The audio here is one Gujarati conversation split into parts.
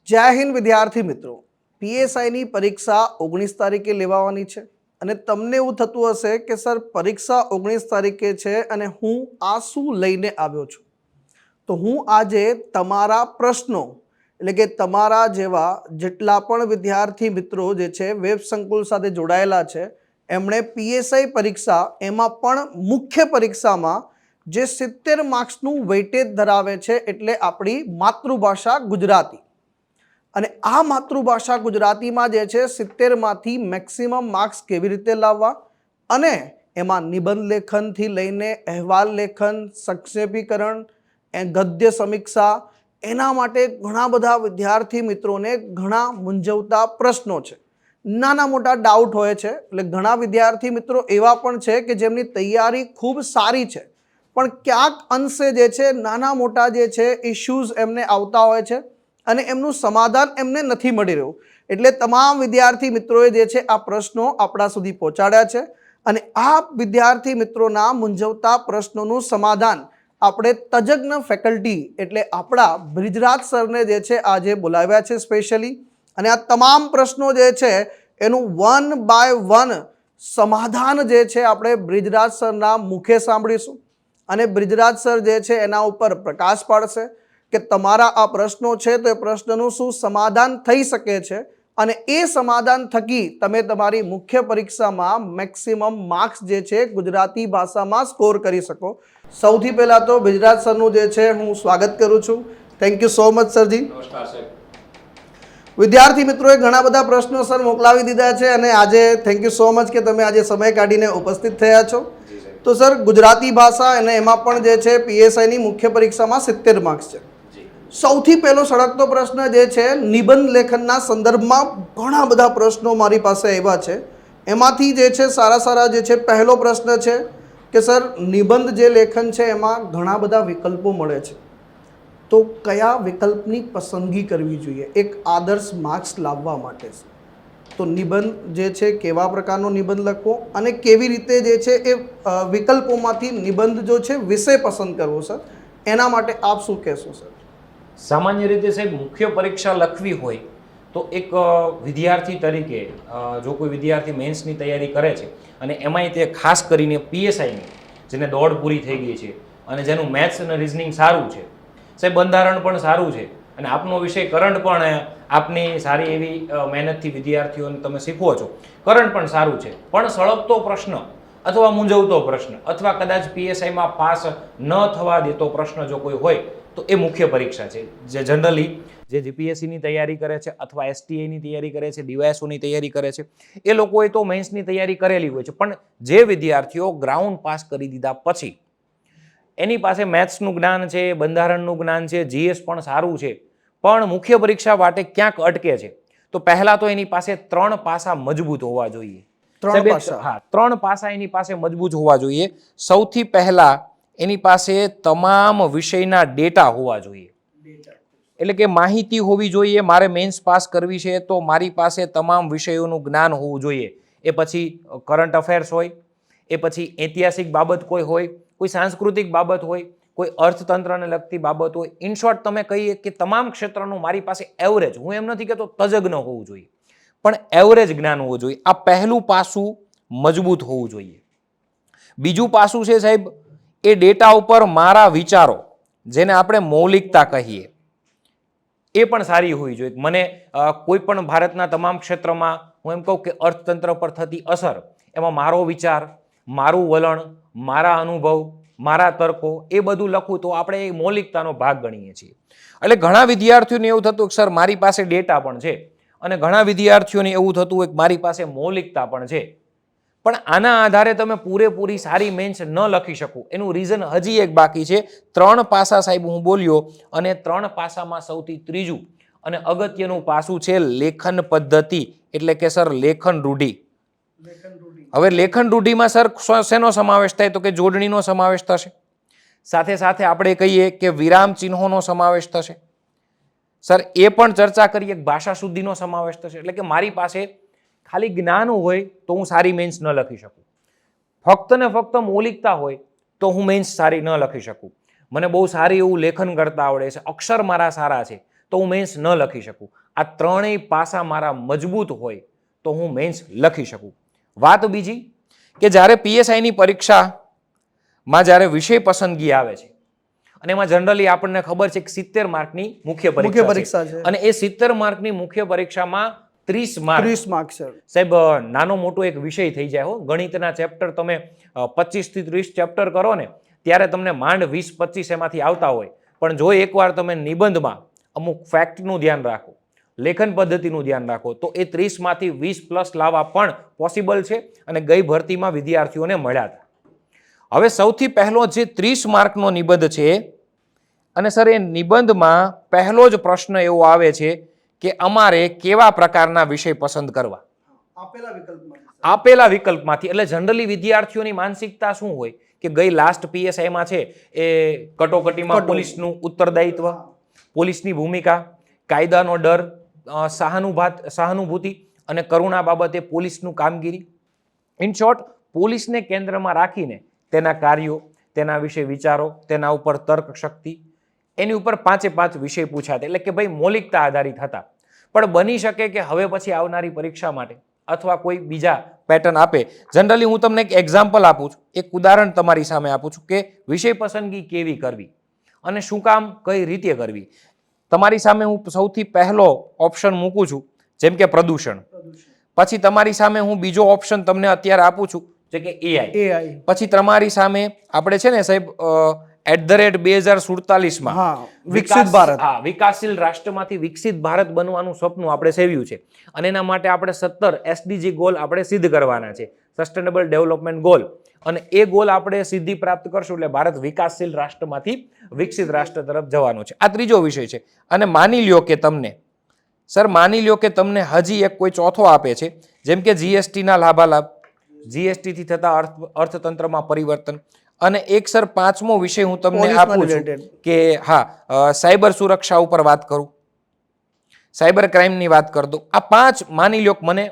જય હિન્દ વિદ્યાર્થી મિત્રો, પીએસઆઈની પરીક્ષા 19 તારીખે લેવાની છે અને તમને એવું થતું હશે કે સર પરીક્ષા 19 તારીખે છે અને હું આ શું લઈને આવ્યો છું. તો હું આજે તમારા પ્રશ્નો એટલે કે તમારા જેવા જેટલા પણ વિદ્યાર્થી મિત્રો જે છે વેબ સંકુલ સાથે જોડાયેલા છે એમણે પીએસઆઈ પરીક્ષા એમાં પણ મુખ્ય પરીક્ષામાં જે 70 માર્ક્સનું વેઇટેજ ધરાવે છે એટલે આપણી માતૃભાષા ગુજરાતી. અને આ માતૃભાષા ગુજરાતીમાં જે છે 70માંથી મેક્સિમમ માર્ક્સ કેવી રીતે લાવવા અને એમાં નિબંધ લેખનથી લઈને અહેવાલ લેખન, સંક્ષેપીકરણ, ગદ્ય સમીક્ષા, એના માટે ઘણા બધા વિદ્યાર્થી મિત્રોને ઘણા મૂંઝવતા પ્રશ્નો છે, નાના મોટા ડાઉટ હોય છે. એટલે ઘણા વિદ્યાર્થી મિત્રો એવા પણ છે કે જેમની તૈયારી ખૂબ સારી છે પણ ક્યાંક અંશે જે છે નાના મોટા જે છે ઇશ્યુઝ એમને આવતા હોય છે અને એમનું સમાધાન એમને નથી મળી રહ્યું. એટલે તમામ વિદ્યાર્થી મિત્રોએ જે છે આ પ્રશ્નો આપણા સુધી પહોંચાડ્યા છે અને આ વિદ્યાર્થી મિત્રોના મૂંઝવતા પ્રશ્નોનું સમાધાન આપણે તજજ્ઞ ફેકલ્ટી એટલે આપણા બ્રિજરાજ સરને જે છે આજે બોલાવ્યા છે સ્પેશિયલી. અને આ તમામ પ્રશ્નો જે છે એનું 1 બાય 1 સમાધાન જે છે આપણે બ્રિજરાજ સરના મુખે સાંભળીશું અને બ્રિજરાજ સર જે છે એના ઉપર પ્રકાશ પાડશે કે તમારા આ પ્રશ્નો છે તો એ પ્રશ્નનું શું સમાધાન થઈ શકે છે અને એ સમાધાન થકી તમે તમારી મુખ્ય પરીક્ષામાં મેક્સિમમ માર્ક્સ જે છે ગુજરાતી ભાષામાં સ્કોર કરી શકો. સૌથી પહેલાં તો બ્રિજરાજ સરનું જે છે હું સ્વાગત કરું છું. થેન્ક યુ સો મચ સરજી. નમસ્કાર સાહેબ. વિદ્યાર્થી મિત્રોએ ઘણા બધા પ્રશ્નો સર મોકલાવી દીધા છે અને આજે થેન્ક યુ સો મચ કે તમે આજે સમય કાઢીને ઉપસ્થિત થયા છો. તો સર ગુજરાતી ભાષા અને એમાં પણ જે છે પીએસઆઈની મુખ્ય પરીક્ષામાં 70 માર્ક્સ છે. સૌથી પહેલો સળગતો પ્રશ્ન જે છે નિબંધ લેખનના સંદર્ભમાં ઘણા બધા પ્રશ્નો મારી પાસે આવ્યા છે. એમાંથી જે છે સારા જે છે પહેલો પ્રશ્ન છે કે સર નિબંધ જે લેખન છે એમાં ઘણા બધા વિકલ્પો મળે છે તો કયા વિકલ્પની પસંદગી કરવી જોઈએ એક આદર્શ માર્ક્સ લાવવા માટે? તો નિબંધ જે છે કેવા પ્રકારનો નિબંધ લખવો અને કેવી રીતે જે છે એ વિકલ્પોમાંથી નિબંધ જો છે વિષય પસંદ કરવો સર, એના માટે આપ શું કહેશો સર? સામાન્ય રીતે સાહેબ મુખ્ય પરીક્ષા લખવી હોય તો એક વિદ્યાર્થી તરીકે જો કોઈ વિદ્યાર્થી મેન્સની તૈયારી કરે છે અને એમાંય તે ખાસ કરીને પીએસઆઈની જેને દોડ પૂરી થઈ ગઈ છે અને જેનું મેથ્સ અને રિઝનિંગ સારું છે, સાહેબ બંધારણ પણ સારું છે અને આપનો વિષય કરંટ પણ આપની સારી એવી મહેનતથી વિદ્યાર્થીઓને તમે શીખવો છો, કરંટ પણ સારું છે પણ સળગતો પ્રશ્ન અથવા મૂંઝવતો પ્રશ્ન અથવા કદાચ પીએસઆઈમાં પાસ ન થવા દેતો પ્રશ્ન જો કોઈ હોય તો એ મુખ્ય પરીક્ષા છે. જે જનરલી જે જીપીએસસીની તૈયારી કરે છે અથવા એસટીએની તૈયારી કરે છે, ડીવાયએસઓની તૈયારી કરે છે એ લોકોએ તો મેન્સની તૈયારી કરેલી હોય છે પણ જે વિદ્યાર્થીઓ ગ્રાઉન્ડ પાસ કરી દીધા પછી એની પાસે મેથ્સનું જ્ઞાન છે, બંધારણનું જ્ઞાન છે, જીએસ પણ સારું છે પણ મુખ્ય પરીક્ષા માટે ક્યાંક અટકે છે તો પહેલા તો એની પાસે 3 પાસા મજબૂત હોવા જોઈએ. 3 પાસા? હા, 3 પાસા એની પાસે મજબૂત હોવા જોઈએ. સૌથી પહેલા એની પાસે તમામ વિષયના ડેટા હોવા જોઈએ, એટલે કે માહિતી હોવી જોઈએ. મારે મેન્સ પાસ કરવી છે તો મારી પાસે તમામ વિષયોનું જ્ઞાન હોવું જોઈએ. એ પછી કરંટ અફેર્સ હોય, એ પછી ઐતિહાસિક બાબત કોઈ હોય, કોઈ સાંસ્કૃતિક બાબત હોય, કોઈ અર્થતંત્રને લગતી બાબત હોય. ઇન શોર્ટ તમે કહીએ કે તમામ ક્ષેત્રનું મારી પાસે એવરેજ, હું એમ નથી કહેતો તજજ્ઞ હોવું જોઈએ પણ એવરેજ જ્ઞાન હોવું જોઈએ. આ પહેલું પાસું મજબૂત હોવું જોઈએ. બીજું પાસું છે સાહેબ એ ડેટા ઉપર મારા વિચારો જેને આપણે મૌલિકતા કહીએ એ પણ સારી હોવી જોઈએ. મને કોઈ પણ ભારતના તમામ ક્ષેત્રમાં હું એમ કહું કે અર્થતંત્ર પર થતી અસર એમાં મારો વિચાર, મારું વલણ, મારા અનુભવ, મારા તર્કો એ બધું લખું તો આપણે એ મૌલિકતાનો ભાગ ગણીએ છીએ. એટલે ઘણા વિદ્યાર્થીઓને એવું થતું કે સર મારી પાસે ડેટા પણ છે અને ઘણા વિદ્યાર્થીઓને એવું થતું હોય કે મારી પાસે મૌલિકતા પણ છે પણ આના આધારે તમે પૂરેપૂરી સારી મેન્સ ન લખી શકો. એનું રીઝન હજી એક બાકી છે. 3 પાસા સાહેબ હું બોલ્યો અને 3 પાસામાં સૌથી ત્રીજું અને અગત્યનું પાસું છે લેખન પદ્ધતિ એટલે કે સર લેખન રૂઢિ. હવે લેખન રૂઢિમાં સર શેનો સમાવેશ થાય તો કે જોડણીનો સમાવેશ થશે, સાથે સાથે આપણે કહીએ કે વિરામ ચિહ્નોનો સમાવેશ થશે. સર એ પણ ચર્ચા કરીએ કે ભાષા શુદ્ધિનો સમાવેશ થશે. એટલે કે મારી પાસે ખાલી જ્ઞાન હોય તો હું સારી મેન્સ ન લખી શકું, ફક્ત ને ફક્ત મૌલિકતા હોય તો હું મેન્સ સારી ન લખી શકું. મને બહુ સારી એવું લેખન કરતા આવડે છે, અક્ષર મારા સારા છે તો હું મેન્સ ન લખી શકું. આ ત્રણેય પાસા મારા મજબૂત હોય તો હું મેન્સ લખી શકું. વાત બીજી કે જ્યારે પીએસઆઈની પરીક્ષામાં જ્યારે વિષય પસંદગી આવે છે અને એમાં જનરલી આપણને ખબર છે કે 70 માર્કની મુખ્ય પરીક્ષા છે અને એ 70 માર્કની મુખ્ય પરીક્ષામાં 30 માર્ક છે. સાહેબ નાનો મોટો એક વિષય થઈ જાય હો. ગણિતના ચેપ્ટર તમે 25 થી 30 ચેપ્ટર કરો ને ત્યારે તમને માંડ 20-25 એમાંથી આવતા હોય. પણ જો એકવાર તમે નિબંધમાં અમુક ફેક્ટનું ધ્યાન રાખો, લેખન પદ્ધતિનું ધ્યાન રાખો, તો એ 30 માંથી 20+ લાવવા પણ પોસિબલ છે અને ગઈ ભરતીમાં વિદ્યાર્થીઓને મળ્યા હતા. હવે સૌથી પહેલો જે 30 માર્કનો નિબંધ છે અને સર એ નિબંધમાં પહેલો જ પ્રશ્ન એવો આવે છે કે અમારે કેવા પ્રકારના વિષય પસંદ કરવા આપેલા વિકલ્પમાંથી. એટલે જનરલી વિદ્યાર્થીઓની માનસિકતા શું હોય કે ગઈ લાસ્ટ પીએસઆઈમાં છે એ કટોકટીમાં પોલીસનું ઉત્તરદાયિત્વ, પોલીસની ભૂમિકા, કાયદાનો ડર, સહાનુભૂતિ અને કરુણા બાબતે પોલીસનું કામગીરી. ઇન શોર્ટ, પોલીસને કેન્દ્રમાં રાખીને તેના કાર્યો, તેના વિશે વિચારો, તેના ઉપર તર્ક શક્તિ, એની ઉપર 5 વિષય પૂછાતા. એટલે કે ભાઈ મૌલિકતા આધારિત હતા. પણ બની શકે કે હવે પછી આવનારી પરીક્ષા માટે અથવા કોઈ બીજા પેટર્ન આપે. જનરલી હું તમને એક એક્ઝામ્પલ આપું છું, એક ઉદાહરણ તમારી સામે આપું છું કે વિષય પસંદગી કેવી કરવી અને શું કામ કઈ રીતે કરવી. તમારી સામે હું સૌથી પહેલો ઓપ્શન મૂકું છું જેમ કે પ્રદૂષણ. પછી તમારી સામે હું બીજો ઓપ્શન તમને અત્યારે આપું છું જે કે એઆઈ. પછી તમારી સામે આપણે છે ને સાહેબ @2047માં વિકસિત ભારત, વિકાસશીલ રાષ્ટ્રમાંથી વિકસિત ભારત બનવાનું સપનું આપણે સેવ્યું છે અને એના માટે આપણે 17 SDG ગોલ આપણે સિદ્ધ કરવાના છે, સસ્ટેનેબલ ડેવલપમેન્ટ ગોલ. અને એ ગોલ આપણે સિદ્ધિ પ્રાપ્ત કરશું એટલે ભારત વિકાસશીલ રાષ્ટ્રમાંથી વિકસિત રાષ્ટ્ર તરફ જવાનું છે. આ ત્રીજો વિષય છે. અને માની લ્યો કે તમને હજી એક કોઈ ચોથો આપે છે જેમ કે જીએસટીના લાભાલાભ, જીએસટીથી થતા અર્થતંત્રમાં પરિવર્તન, અને એક સર 5મો વિષય હું તમને આપું છું કે સાયબર સુરક્ષા ઉપર વાત કરું, સાયબર ક્રાઇમની વાત કરી દઉં. આ 5 માની લ્યો મને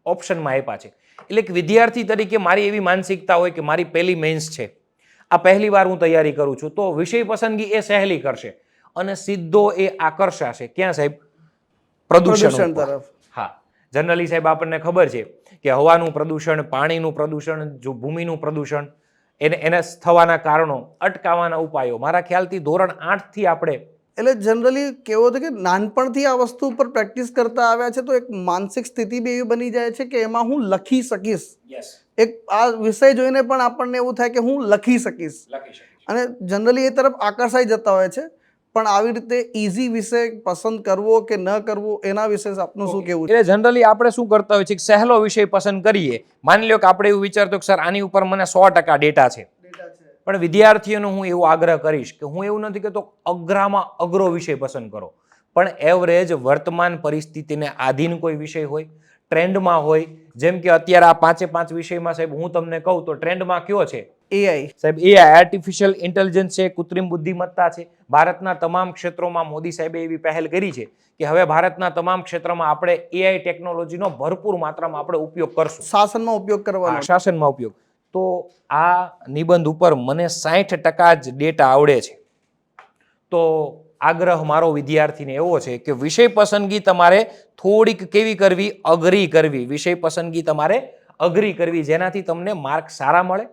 ઓપ્શનમાં આપ્યા છે. એટલે કે વિદ્યાર્થી તરીકે મારી એવી માનસિકતા હોય કે મારી પહેલી મેન્સ છે, આ પહેલી વાર હું તૈયારી કરું છું, તો વિષય પસંદગી એ સહેલી કરશે અને સીધો એ આકર્ષાશે ક્યાં સાહેબ? પ્રદૂષણ તરફ. હા, જનરલી સાહેબ આપણને ખબર છે કે હવાનું પ્રદૂષણ, પાણીનું પ્રદૂષણ, ભૂમિનું પ્રદૂષણ, એને થવાના કારણો, અટકાવવાના ઉપાયો મારા ખ્યાલથી ધોરણ 8 થી આપણે એટલે જનરલી કેવો છે કે નાનપણથી આ વસ્તુ ઉપર પ્રેક્ટિસ કરતા આવ્યા છે તો એક માનસિક સ્થિતિ બી એવી બની જાય છે કે એમાં હું લખી શકીશ. એક આ વિષય જોઈને પણ આપણને એવું થાય કે હું લખી શકીશ અને જનરલી એ તરફ આકર્ષાઈ જતા હોય છે. પણ આવી રીતે ઇઝી વિષય પસંદ કરવો કે ન કરવો એના વિશે આપનું શું કહેવું છે? એટલે જનરલી આપણે શું કરતા હોય છે કે સહેલો વિષય પસંદ કરીએ. માની લો કે આપણે એવું વિચારતો કે સર આની ઉપર મને 100% ડેટા છે, પણ વિદ્યાર્થીઓનો હું એવો આગ્રહ કરીશ કે હું એવું નથી કહેતો અઘરામાં અઘરો વિષય પસંદ કરો, પણ એવરેજ વર્તમાન પરિસ્થિતિને આધીન કોઈ વિષય હોય, ટ્રેન્ડમાં હોય. જેમ કે અત્યારે આ 5 વિષયમાં સાહેબ હું તમને કહું તો ટ્રેન્ડમાં કયો છે? એઆઈ સાહેબ. એઆઈ, આર્ટિફિશિયલ ઇન્ટેલિજન્સ છે, કૃત્રિમ બુદ્ધિમત્તા છે. ભારતના તમામ ક્ષેત્રોમાં મોદી સાહેબે એવી પહેલ કરી છે કે હવે ભારતના તમામ ક્ષેત્રમાં આપણે એઆઈ ટેકનોલોજીનો ભરપૂર માત્રામાં આપણે ઉપયોગ કરશું, શાસનમાં ઉપયોગ કરવાનો. શાસનમાં ઉપયોગ. તો આ નિબંધ ઉપર મને 60% જ ડેટા આવડે છે. તો આગ્રહ મારો વિદ્યાર્થીને એવો છે કે વિષય પસંદગી તમારે થોડીક કેવી કરવી? અઘરી કરવી. વિષય પસંદગી તમારે અઘરી કરવી જેનાથી તમને માર્ક સારા મળે.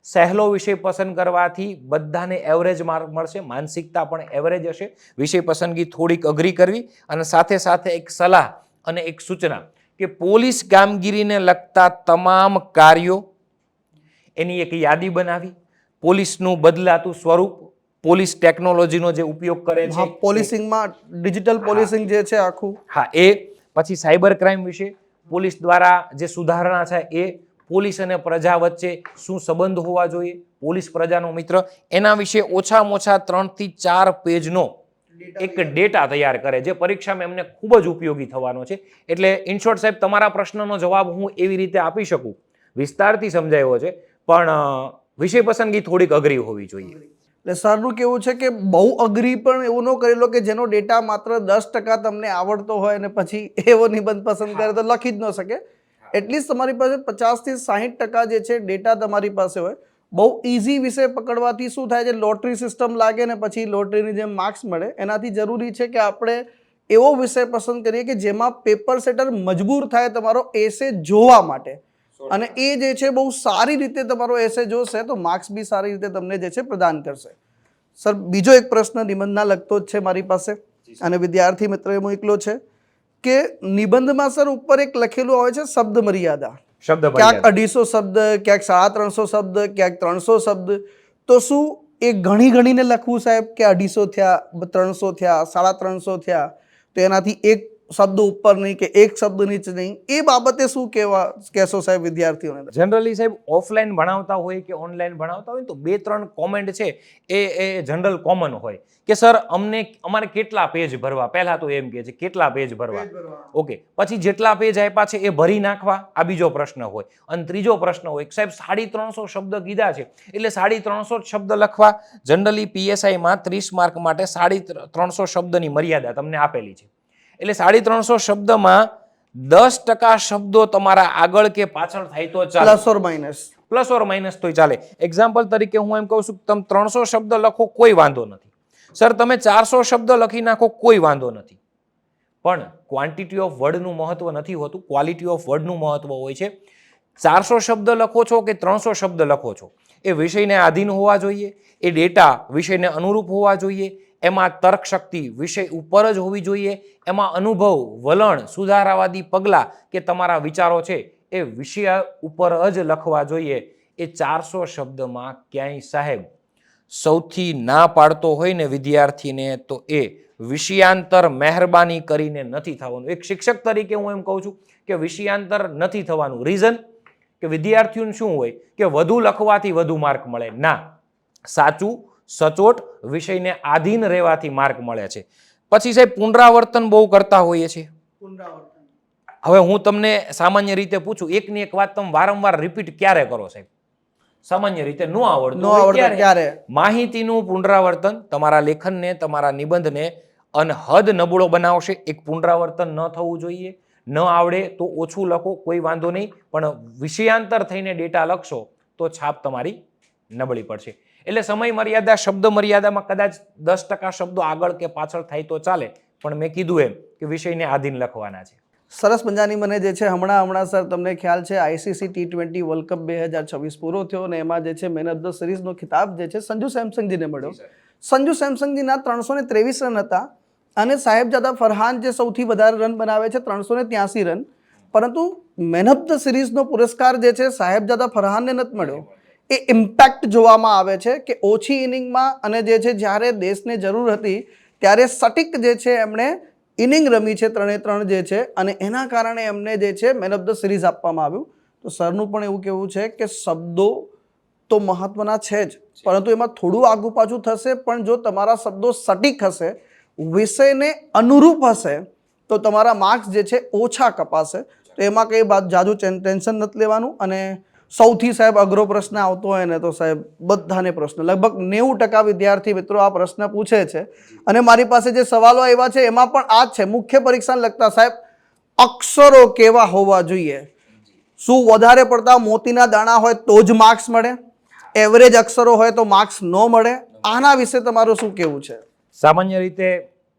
સહેલો વિષય પસંદ કરવાથી બધાને એવરેજ માર્ક મળશે, માનસિકતા પણ એવરેજ હશે. વિષય પસંદગી થોડીક અઘરી કરવી અને સાથે સાથે એક સલાહ અને એક સૂચના કે પોલીસ કામગીરીને લગતા તમામ કાર્યો એની એક યાદી બનાવી, પોલીસનું બદલાતું સ્વરૂપ, પોલીસ ટેકનોલોજીનો જે ઉપયોગ કરે છે, પોલીસિંગમાં ડિજિટલ પોલીસિંગ જે છે આખું, એ પછી સાયબર ક્રાઇમ વિશે, પોલીસ દ્વારા જે સુધારણા છે એ, પોલીસ અને પ્રજા વચ્ચે શું સંબંધ હોવા જોઈએ, પોલીસ પ્રજાનો મિત્ર, એના વિશે ઓછામાં ઓછા 3 થી 4 પેજનો એક ડેટા તૈયાર કરે જે પરીક્ષામાં એમને ખૂબ જ ઉપયોગી થવાનો છે. એટલે ઇન શોર્ટ સાહેબ તમારા પ્રશ્નનો જવાબ હું એવી રીતે આપી શકું, વિસ્તારથી સમજાવ્યો છે, પણ વિષય પસંદગી થોડીક અઘરી હોવી જોઈએ. એટલે સરનું કેવું છે કે બહુ અઘરી પણ એવું ન કરી લો કે જેનો ડેટા માત્ર 10% તમને આવડતો હોય અને પછી એવો નિબંધ પસંદ કરે તો લખી જ ન શકે. એટલીસ્ટ તમારી પાસે 50 થી 60% જે છે ડેટા તમારી પાસે હોય. બહુ ઇઝી વિષય પકડવાથી શું થાય છે, લોટરી સિસ્ટમ લાગે ને પછી લોટરીની જેમ માર્ક્સ મળે. એનાથી જરૂરી છે કે આપણે એવો વિષય પસંદ કરીએ કે જેમાં પેપર સેટર મજબૂર થાય તમારો એસે જોવા માટે, અને એ જે છે બહુ સારી રીતે તમારો એસે જોશે તો માર્ક્સ બી સારી રીતે તમને જે છે પ્રદાન કરશે. સર બીજો એક પ્રશ્ન નિબંધના લગતો જ છે મારી પાસે, અને વિદ્યાર્થી મિત્રોએ મોકલ્યો છે કે નિબંધમાં સર ઉપર એક લખેલું આવે છે શબ્દ મર્યાદા, શબ્દ ક્યાંક મર્યાદા. 250 શબ્દ, ક્યાંક 350 શબ્દ, ક્યાંક 300 શબ્દ. તો શું એ ગણીને લખવું સાહેબ કે 250 થયા, 300 થયા, 350 થયા, તો એનાથી એક શબ્દ ઉપર નહીં કે એક શબ્દ નીચે નહીં, એ બાબતે શું કહેશો સાહેબ વિદ્યાર્થીઓને? જનરલી સાહેબ ઓફલાઈન ભણાવતા હોય કે ઓનલાઈન ભણાવતા હોય તો 2-3 કોમેન્ટ છે એ જનરલ કોમન હોય કે સર અમારે કેટલા પેજ ભરવા. પહેલા તો એમ કહે છે કેટલા પેજ ભરવા, ઓકે, પછી જેટલા પેજ આપ્યા છે એ ભરી નાખવા, આ બીજો પ્રશ્ન હોય. અને ત્રીજો પ્રશ્ન હોય કે સાહેબ 350 શબ્દ કીધા છે એટલે 350 શબ્દ લખવા. જનરલી પીએસઆઈમાં 30 માર્ક માટે 350 શબ્દની મર્યાદા તમને આપેલી છે, એટલે 350 શબ્દમાં 10% શબ્દો તમારા આગળ કે પાછળ થાય તો ચાલે, પ્લસ ઓર માઇનસ તોય ચાલે. એક્ઝામ્પલ તરીકે હું એમ કહું છું કે તમે 300 શબ્દ લખો કોઈ વાંધો નથી, સર તમે 400 શબ્દ લખી નાખો કોઈ વાંધો નથી, પણ ક્વોન્ટિટી ઓફ વર્ડનું મહત્વ નથી હોતું, ક્વોલિટી ઓફ વર્ડનું મહત્વ હોય છે. 400 શબ્દ લખો છો કે 300 શબ્દ લખો છો, એ વિષયને આધીન હોવા જોઈએ, એ ડેટા વિષયને અનુરૂપ હોવા જોઈએ, એમાં તર્ક શક્તિ વિષય ઉપર જ હોવી જોઈએ, એમાં અનુભવ, વલણ, સુધારાવાદી પગલાં કે તમારા વિચારો છે એ વિષય ઉપર જ લખવા જોઈએ. એ 400 શબ્દમાં ક્યાંય સાહેબ સૌથી ના પાડતો હોય ને વિદ્યાર્થીને તો એ વિષયાંતર મહેરબાની કરીને નથી થવાનું. એક શિક્ષક તરીકે હું એમ કહું છું કે વિષયાંતર નથી થવાનું. રીઝન કે વિદ્યાર્થીઓને શું હોય કે વધુ લખવાથી વધુ માર્ક મળે, ના, સાચું સચોટ વિષયને આધીન રહેવાથી માર્ક મળે છે. પછી સાહેબ પુનરાવર્તન બહુ કરતા હોઈએ છીએ. હવે હું તમને સામાન્ય રીતે પૂછું, એકની એક વાત તમે વારંવાર રિપીટ ક્યારે કરો સાહેબ? સામાન્ય રીતે ન આવડતું ક્યારે? માહિતીનું પુનરાવર્તન તમારા લેખનને, તમારા નિબંધને અનહદ નબળો બનાવશે. એક પુનરાવર્તન ન થવું જોઈએ. ન આવડે તો ઓછું લખો, કોઈ વાંધો નહીં, પણ વિષયાંતર થઈને ડેટા લખશો તો છાપ તમારી નબળી પડશે. એટલે સમય મર્યાદા, શબ્દ મર્યાદામાં કદાચ 10% શબ્દો આગળ કે પાછળ થાય તો ચાલે, પણ મેં કીધું એમ કે વિષયને આધીન લખવાના છે. સરસ મજાની મને જે છે હમણાં સર તમને ખ્યાલ છે ICC T20 વર્લ્ડ કપ 2026 પૂરો થયો અને એમાં જે છે મેન ઓફ ધ સિરીઝનો ખિતાબ જે છે સંજુ સેમસંગજીને મળ્યો. સંજુ સેમસંગજીના 323 રન હતા અને સાહેબજાદા ફરહાન જે સૌથી વધારે રન બનાવે છે 383 રન, પરંતુ મેન ઓફ ધ સિરીઝનો પુરસ્કાર જે છે સાહેબજાદા ફરહાનને નથી મળ્યો. એ ઇમ્પેક્ટ જોવામાં આવે છે કે ઓછી ઇનિંગમાં અને જે છે જ્યારે દેશને જરૂર હતી ત્યારે સટીક જે છે એમણે ઇનિંગ રમી છે 3-3 જે છે, અને એના કારણે એમને જે છે મેન ઓફ ધ સિરીઝ આપવામાં આવ્યું. તો સરનું પણ એવું કહેવું છે કે શબ્દો તો મહત્વના છે જ, પરંતુ એમાં થોડું આગુ પાછું થશે, પણ જો તમારા શબ્દો સટીક હશે, વિષયને અનુરૂપ હશે, તો તમારા માર્ક્સ જે છે ઓછા કપાશે. તો એમાં કંઈ જાજુ ટેન્શન નથી લેવાનું. અને સૌથી સાહેબ અઘરો પ્રશ્ન આવતો હોય ને તો સાહેબ બધાને પ્રશ્ન, લગભગ 90% વિદ્યાર્થી મિત્રો આ પ્રશ્ન પૂછે છે, અને મારી પાસે જે સવાલો આવ્યા છે એમાં પણ આ જ છે. મુખ્ય પરીક્ષાને લગતા સાહેબ અક્ષરો કેવા હોવા જોઈએ? શું વધારે પડતા મોતીના દાણા હોય તો જ માર્ક્સ મળે? એવરેજ અક્ષરો હોય તો માર્ક્સ ન મળે? આના વિશે તમારું શું કહેવું છે? સામાન્ય રીતે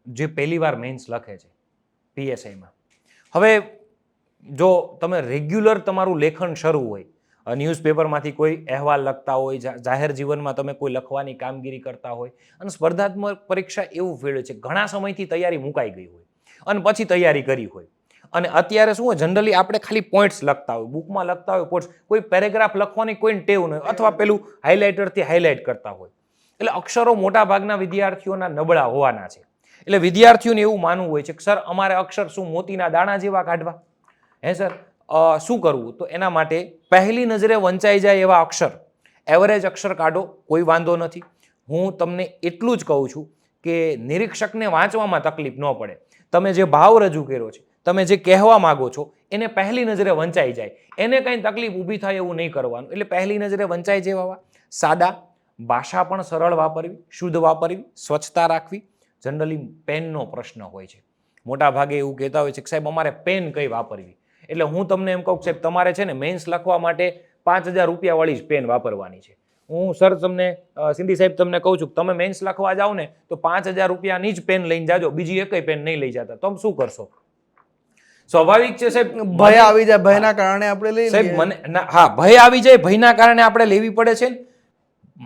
જે પહેલી વાર મેન્સ લખે છે પીએસઆઈમાં, હવે જો તમે રેગ્યુલર તમારું લેખન શરૂ હોય, ન્યૂઝપેપરમાંથી કોઈ અહેવાલ લખતા હોય, જાહેર જીવનમાં તમે કોઈ લખવાની કામગીરી કરતા હોય, અને સ્પર્ધાત્મક પરીક્ષા એવું ફિલ્ડ છે ઘણા સમયથી તૈયારી મુકાઈ ગઈ હોય અને પછી તૈયારી કરી હોય, અને અત્યારે શું હોય જનરલી આપણે ખાલી પોઈન્ટ્સ લખતા હોય, બુકમાં લખતા હોય પોઈન્ટ્સ, કોઈ પેરેગ્રાફ લખવાની કોઈને ટેવ ન હોય, અથવા પેલું હાઇલાઇટરથી હાઇલાઇટ કરતા હોય. એટલે અક્ષરો મોટા ભાગના વિદ્યાર્થીઓના નબળા હોવાના છે. એટલે વિદ્યાર્થીઓને એવું માનવું હોય છે કે સર અમારે અક્ષર શું મોતીના દાણા જેવા કાઢવા? હે સર, શું કરવું? તો એના માટે પહેલી નજરે વંચાઈ જાય એવા અક્ષર, એવરેજ અક્ષર કાઢો, કોઈ વાંધો નથી. હું તમને એટલું જ કહું છું કે નિરીક્ષકને વાંચવામાં તકલીફ ન પડે. તમે જે ભાવ રજૂ કર્યો છે, તમે જે કહેવા માંગો છો, એને પહેલી નજરે વંચાઈ જાય, એને કંઈ તકલીફ ઊભી થાય એવું નહીં કરવાનું. એટલે પહેલી નજરે વંચાઈ જેવા સાદા, ભાષા પણ સરળ વાપરવી, શુદ્ધ વાપરવી, સ્વચ્છતા રાખવી. જનરલી પેનનો પ્રશ્ન હોય છે, મોટા ભાગે એવું કહેતા હોય છે કે સાહેબ અમારે પેન કઈ વાપરવી. એટલે હું તમને એમ કહું સાહેબ તમારે છે ને મેન્સ લખવા માટે 5000 રૂપિયા વાળી જ પેન વાપરવાની છે. હું સર તમને સિંધી સાહેબ તમને કહું છું કે તમે મેન્સ લખવા જાઓ ને તો 5,000 રૂપિયાની જ પેન લઈને જાજો, બીજી એકય પેન નહીં લઈ જતા. તમે શું કરશો? સ્વાભાવિક છે સાહેબ, ભય આવી જાય, ભયના કારણે આપણે લઈ સાહેબ લઈએ. હા, ભય આવી જાય, ભયના કારણે આપણે લેવી પડે છે.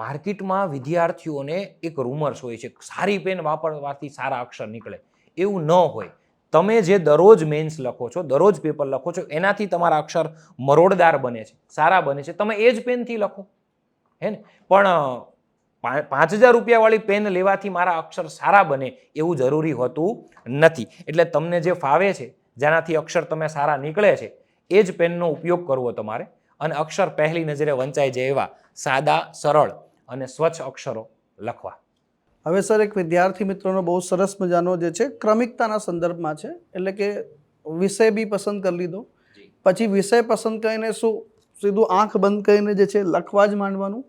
માર્કેટમાં વિદ્યાર્થીઓને એક રૂમર્સ હોય છે સારી પેન વાપરવાથી સારા અક્ષર નીકળે. એવું ન હોય. તમે જે દરરોજ મેન્સ લખો છો, દરરોજ પેપર લખો છો, એનાથી તમારા અક્ષર મરોડદાર બને છે, સારા બને છે. તમે એ જ પેનથી લખો, હે ને? પણ 5,000 રૂપિયાવાળી પેન લેવાથી મારા અક્ષર સારા બને એવું જરૂરી હોતું નથી. એટલે તમને જે ફાવે છે, જેનાથી અક્ષર તમે સારા નીકળે છે, એ જ પેનનો ઉપયોગ કરવો તમારે. અને અક્ષર પહેલી નજરે વંચાઈ જાય એવા સાદા, સરળ અને સ્વચ્છ અક્ષરો લખવા. હવે સર એક વિદ્યાર્થી મિત્રોનો બહુ સરસ મજાનો જે છે ક્રમિકતાના સંદર્ભમાં છે, એટલે કે વિષય બી પસંદ કરી લીધો, પછી વિષય પસંદ કરીને શું સીધું આંખ બંધ કરીને જે છે લખવા જ માંડવાનું?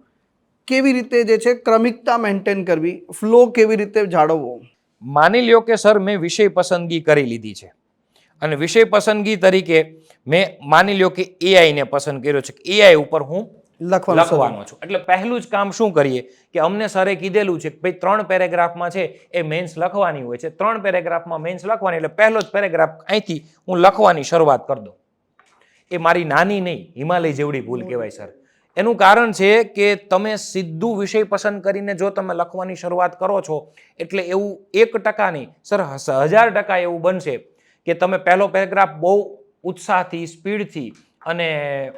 કેવી રીતે જે છે ક્રમિકતા મેન્ટેન કરવી, ફ્લો કેવી રીતે જાળવવો? માની લ્યો કે સર મેં વિષય પસંદગી કરી લીધી છે અને વિષય પસંદગી તરીકે મેં માની લ્યો કે એઆઈને પસંદ કર્યો છે. એઆઈ ઉપર હું લખવાનો છું. એટલે પહેલું જ કામ શું કરીએ કે અમને સરે કીધેલું છે કે ભાઈ 3 પેરેગ્રાફમાં છે એ મેન્સ લખવાની હોય છે. 3 પેરેગ્રાફમાં મેન્સ લખવાની, એટલે પહેલો જ પેરેગ્રાફ અહીંથી હું લખવાની શરૂઆત કરી દઉં. એ મારી નાની નહીં, હિમાલય જેવડી ભૂલ કહેવાય સર. એનું કારણ છે કે તમે સીધું વિષય પસંદ કરીને જો તમે લખવાની શરૂઆત કરો છો એટલે એવું 1% નહીં સર, 1000% એવું બનશે કે તમે પહેલો પેરેગ્રાફ બહુ ઉત્સાહથી, સ્પીડથી અને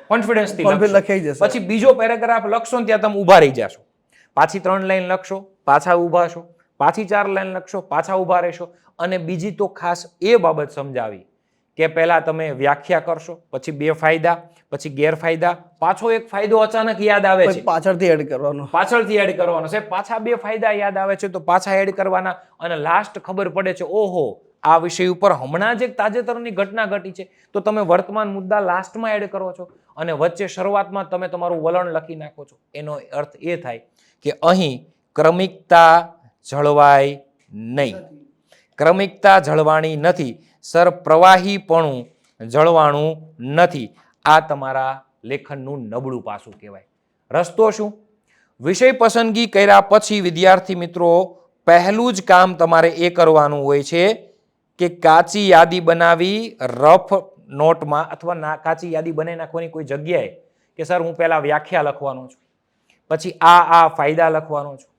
કોન્ફિડન્સથી લખાઈ જશે. પછી બીજો પેરેગ્રાફ લખશો ને ત્યાં તમે ઊભા રહી જશો. પાછી 3 લાઈન લખશો, પાછા ઊભા છો, પાછી 4 લાઈન લખશો, પાછા ઊભા રહેશો. અને બીજી તો ખાસ એ બાબત સમજાવી કે પહેલા તમે વ્યાખ્યા કરશો, પછી 2 ફાયદા, પછી ગેરફાયદા, પાછો એક ફાયદો અચાનક યાદ આવે છે, પાછળથી એડ કરવાનો. સાહેબ પાછા 2 ફાયદા યાદ આવે છે તો પાછા એડ કરવાના. અને લાસ્ટ ખબર પડે છે ઓહો આ વિષય ઉપર હમણાં જ એક તાજેતરની ઘટના ઘટી છે, તો તમે વર્તમાન મુદ્દા લાસ્ટમાં એડ કરો છો અને વચ્ચે શરૂઆતમાં તમે તમારું વલણ લખી નાખો છો. એનો અર્થ એ થાય કે અહીં ક્રમિકતા જળવાય નહીં. ક્રમિકતા જળવાણી નથી સર, પ્રવાહીપણું જળવાણું નથી. આ તમારા લેખનનું નબળું પાસું કહેવાય. રસ્તો શું? વિષય પસંદગી કર્યા પછી વિદ્યાર્થી મિત્રો પહેલું જ કામ તમારે એ કરવાનું હોય છે કે કાચી યાદી બનાવી રફ નોટમાં અથવા કાચી યાદી બનાવી નાખવાની કોઈ જગ્યાએ કે સર હું પહેલા વ્યાખ્યા લખવાનો છું, પછી આ ફાયદા લખવાનો છું,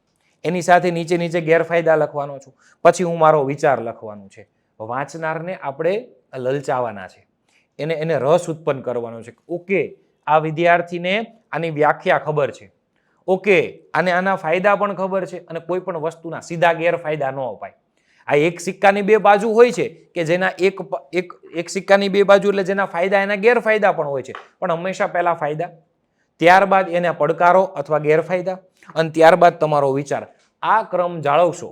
એની સાથે નીચે નીચે ગેરફાયદા લખવાનો છું, પછી હું મારો વિચાર લખવાનો છે. વાંચનારને આપણે લલચાવાના છે, એને રસ ઉત્પન્ન કરવાનો છે. ઓકે, આ વિદ્યાર્થીને આની વ્યાખ્યા ખબર છે, ઓકે આને આના ફાયદા પણ ખબર છે, અને કોઈ પણ વસ્તુના સીધા ગેરફાયદા ન અપાય. આ એક સિક્કાની 2 બાજુ હોય છે કે જેના એક સિક્કાની 2 બાજુ એટલે જેના ફાયદા એના ગેરફાયદા પણ હોય છે, પણ હંમેશા પહેલા ફાયદા, ત્યારબાદ એના પડકારો અથવા ગેરફાયદા, અને ત્યારબાદ તમારો વિચાર. આ ક્રમ જાળવશો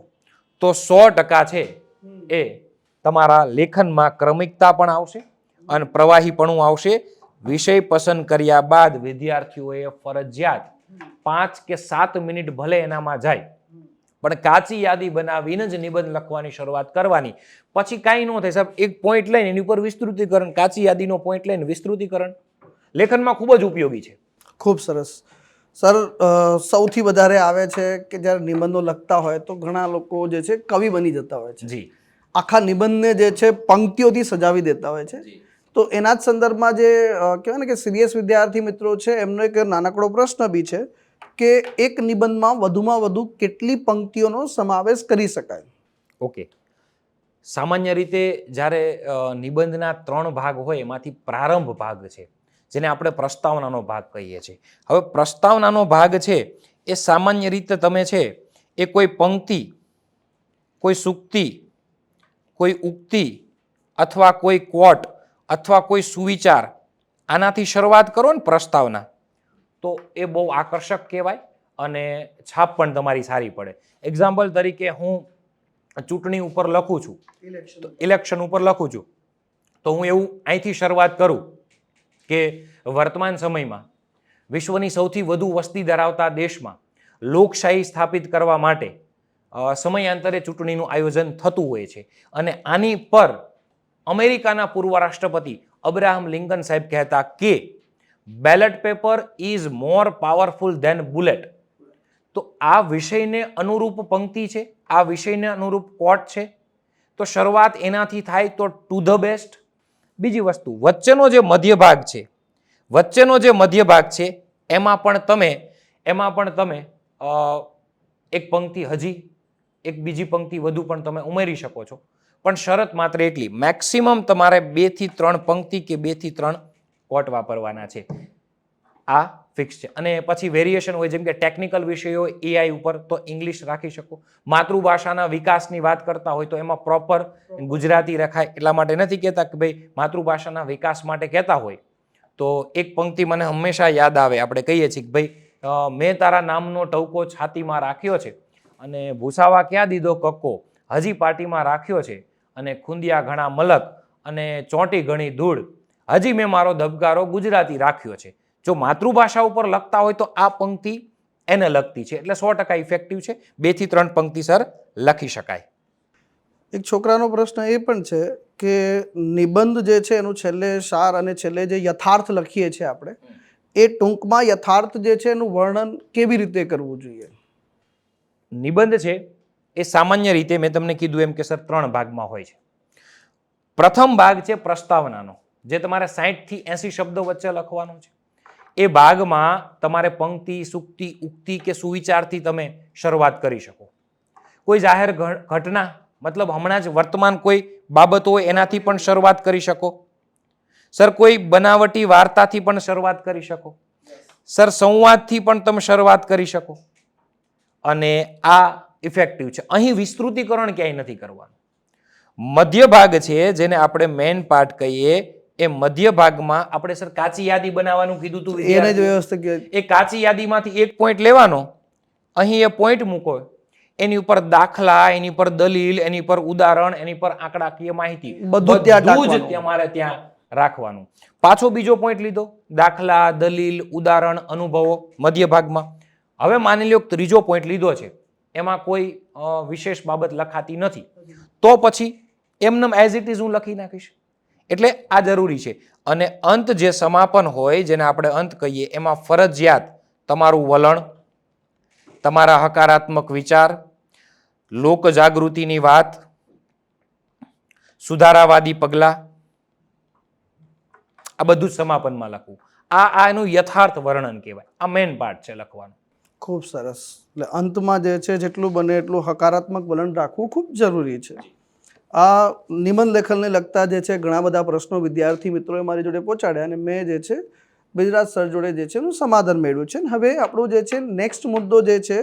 તો 100% છે એ તમારા લેખનમાં ક્રમિકતા પણ આવશે અને પ્રવાહીપણું આવશે. વિષય પસંદ કર્યા બાદ વિદ્યાર્થીઓએ ફરજિયાત 5 કે 7 મિનિટ ભલે એનામાં જાય, પણ કાચી યાદી બનાવીને જ નિબંધ લખવાની શરૂઆત કરવાની. પછી કાંઈ ન થાય સાહેબ, એક પોઈન્ટ લઈને એની ઉપર વિસ્તૃતીકરણ, કાચી યાદીનો પોઈન્ટ લઈને વિસ્તૃતીકરણ લેખનમાં ખૂબ જ ઉપયોગી છે. ખૂબ સરસ સર. સૌથી વધારે આવે છે કે જ્યારે નિબંધો લખતા હોય તો ઘણા લોકો જે છે કવિ બની જતા હોય છે. જી. આખા નિબંધને જે છે પંક્તિઓથી સજાવી દેતા હોય છે. તો એના જ સંદર્ભમાં જે કહેવાય ને કે સિરિયસ વિદ્યાર્થી મિત્રો છે એમનો એક નાનકડો પ્રશ્ન બી છે કે એક નિબંધમાં વધુમાં વધુ કેટલી પંક્તિઓનો સમાવેશ કરી શકાય? ઓકે, સામાન્ય રીતે જ્યારે નિબંધના 3 ભાગ હોય એમાંથી પ્રારંભ ભાગ છે જેને આપણે પ્રસ્તાવનાનો ભાગ કહીએ છીએ. હવે પ્રસ્તાવનાનો ભાગ છે એ સામાન્ય રીતે તમે છે એ કોઈ પંક્તિ, કોઈ સૂક્તિ, કોઈ ઉક્તિ અથવા કોઈ કોટ અથવા કોઈ સુવિચાર, આનાથી શરૂઆત કરો ને પ્રસ્તાવના, તો એ બહુ આકર્ષક કહેવાય અને છાપ પણ તમારી સારી પડે. એક્ઝામ્પલ તરીકે હું ચૂંટણી ઉપર લખું છું, ઇલેક્શન ઉપર લખું છું, તો હું એવું અહીંથી શરૂઆત કરું કે વર્તમાન સમયમાં વિશ્વની સૌથી વધુ વસ્તી ધરાવતા દેશમાં લોકશાહી સ્થાપિત કરવા માટે સમયાંતરે ચૂંટણીનું આયોજન થતું હોય છે, અને આની પર અમેરિકાના પૂર્વ રાષ્ટ્રપતિ અબ્રાહમ લિંકન સાહેબ કહેતા કે ballot paper is more powerful than bullet. તો આ વિષયને અનુરૂપ પંક્તિ છે, આ વિષયને અનુરૂપ કોટ છે, તો શરૂઆત એનાથી થાય તો ટુ ધ બેસ્ટ. બીજી વસ્તુ, વચ્ચેનો જે મધ્ય ભાગ છે, વચ્ચેનો જે મધ્ય ભાગ છે એમાં પણ તમે એક પંક્તિ હજી એક બીજી પંક્તિ વધુ પણ તમે ઉમેરી શકો છો, પણ શરત માત્ર એટલી, મેક્સિમમ તમારે 2 થી 3 પંક્તિ કે 2 થી 3 કોટ વાપરવાના છે. આ ફિક્સ છે. અને પછી વેરિએશન હોય, જેમ કે ટેકનિકલ વિષયો એઆઈ ઉપર, તો ઇંગ્લિશ રાખી શકો. માતૃભાષાના વિકાસની વાત કરતા હોય તો એમાં પ્રોપર ગુજરાતી રખાય. એટલા માટે નથી કહેતા કે ભાઈ માતૃભાષાના વિકાસ માટે કહેતા હોય તો એક પંક્તિ મને હંમેશા યાદ આવે, આપણે કહીએ છીએ કે ભાઈ મેં તારા નામનો ટવકો છાતીમાં રાખ્યો છે અને ભૂસાવા ક્યાં દીધો કક્કો હજી પાટીમાં રાખ્યો છે, અને ખૂંદિયા ઘણા મલક અને ચોંટી ઘણી ધૂળ હજી મેં મારો ધબકારો ગુજરાતી રાખ્યો છે. જો માતૃભાષા ઉપર લખતા હોય તો આ પંક્તિ એને લગતી છે, એટલે 100% ઇફેક્ટિવ છે. 2 થી 3 પંક્તિ સર લખી શકાય. એક છોકરાનો પ્રશ્ન એ પણ છે કે નિબંધ જે છે એનું છેલ્લે સાર અને છેલ્લે જે યથાર્થ લખીએ છીએ આપણે, એ ટૂંકમાં યથાર્થ જે છે એનું વર્ણન કેવી રીતે કરવું જોઈએ? નિબંધ છે એ સામાન્ય રીતે મેં તમને કીધું એમ કે સર 3 ભાગમાં હોય છે. પ્રથમ ભાગ છે પ્રસ્તાવનાનો, જે તમારે 60 થી 80 શબ્દો વચ્ચે લખવાનો છે. એ ભાગમાં તમારે પંક્તિ, સુક્તિ, ઉક્તિ કે સુવિચારથી તમે શરૂઆત કરી શકો. કોઈ જાહેર ઘટના, મતલબ હમણાં જ વર્તમાન કોઈ બાબત હોય એનાથી પણ શરૂઆત કરી શકો. સર કોઈ બનાવટી વાર્તાથી પણ શરૂઆત કરી શકો. સર સંવાદથી પણ તમે શરૂઆત કરી શકો. અને આ ઇફેક્ટિવ છે. અહીં વિસ્તૃતિકરણ ક્યાંય નથી કરવાનું. મધ્ય ભાગ છે જેને આપણે મેઇન પાર્ટ કહીએ, એ મધ્ય ભાગમાં આપણે સર કાચી યાદી બનાવવાનું કીધું હતું. એને જ વ્યવસ્થિત એ કાચી યાદીમાંથી એક પોઈન્ટ લેવાનો, અહીં એ પોઈન્ટ મૂકો, એની ઉપર દાખલા, એની પર દલીલ, એની પર ઉદાહરણ, એની પર આંકડાકીય માહિતી, બધું જ તમારે ત્યાં રાખવાનું. પાછો બીજો પોઈન્ટ લીધો, દાખલા, દલીલ, ઉદાહરણ, અનુભવો મધ્ય ભાગમાં. હવે માની લો ત્રીજો પોઈન્ટ લીધો છે, એમાં કોઈ વિશેષ બાબત લખાતી નથી, તો પછી એમનેમ એઝ ઇટ ઇઝ હું લખી નાખીશ. એટલે આ જરૂરી છે. અને અંત જે સમાપન હોય, જેને આપણે અંત કહીએ, એમાં ફરજિયાત તમારું વલણ, તમારા હકારાત્મક વિચાર, લોક જાગૃતિની વાત, સુધારાવાદી પગલાં, આ બધું જ સમાપનમાં લખવું. આ એનું યથાર્થ વર્ણન કહેવાય. આ મેઇન પાર્ટ છે લખવાનું. ખૂબ સરસ. એટલે અંતમાં જે છે જેટલું બને એટલું હકારાત્મક વલણ રાખવું ખૂબ જરૂરી છે. આ નિબંધ લેખનને લગતા જે છે ઘણા બધા પ્રશ્નો વિદ્યાર્થી મિત્રોએ મારી જોડે પહોંચાડ્યા અને મેં જે છે બિજરાજ સર જોડે જે છે એનું સમાધાન મેળવ્યું છે. હવે આપણો જે છે નેક્સ્ટ મુદ્દો જે છે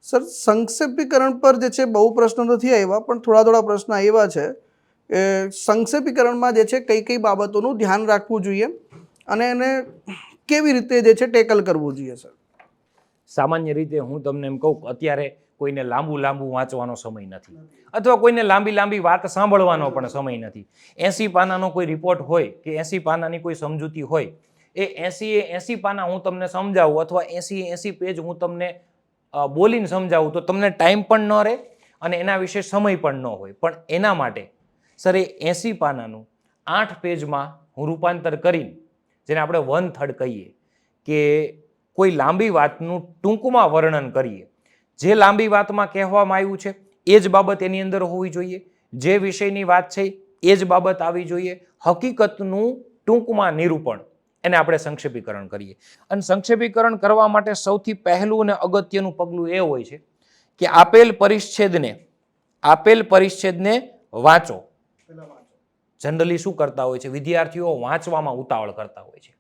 સર, સંક્ષેપીકરણ પર જે છે બહુ પ્રશ્નો નથી આવ્યા, પણ થોડા પ્રશ્ન આવ્યા છે કે સંક્ષેપીકરણમાં જે છે કઈ કઈ બાબતોનું ધ્યાન રાખવું જોઈએ અને એને કેવી રીતે જે છે ટેકલ કરવું જોઈએ? સર, સામાન્ય રીતે હું તમને એમ કહું, અત્યારે કોઈને લાંબુ વાંચવાનો સમય નથી, અથવા કોઈને લાંબી વાત સાંભળવાનો પણ સમય નથી. 80 પાનાનો કોઈ રિપોર્ટ હોય કે 80 પાનાની કોઈ સમજૂતી હોય, એ 80 પાના હું તમને સમજાવું અથવા 80 પેજ હું તમને બોલીને સમજાવું તો તમને ટાઈમ પણ ન રહે અને એના વિશે સમય પણ ન હોય. પણ એના માટે સર એ 80 પાનાનું 8 પેજમાં હું રૂપાંતર કરીને, જેને આપણે 1/3 કહીએ, કે કોઈ લાંબી વાતનું ટૂંકમાં વર્ણન કરીએ. જે લાંબી વાતમાં કહેવામાં આવ્યું છે એ જ બાબત એની અંદર હોવી જોઈએ, જે વિષયની વાત છે એ જ બાબત આવી જોઈએ. હકીકતનું ટૂંકમાં નિરૂપણ, એને આપણે સંક્ષેપીકરણ કરીએ. અને સંક્ષેપીકરણ કરવા માટે સૌથી પહેલું અને અગત્યનું પગલું એ હોય છે કે આપેલ પરિચ્છેદને વાંચો. જનરલી શું કરતા હોય છે, વિદ્યાર્થીઓ વાંચવામાં ઉતાવળ કરતા હોય છે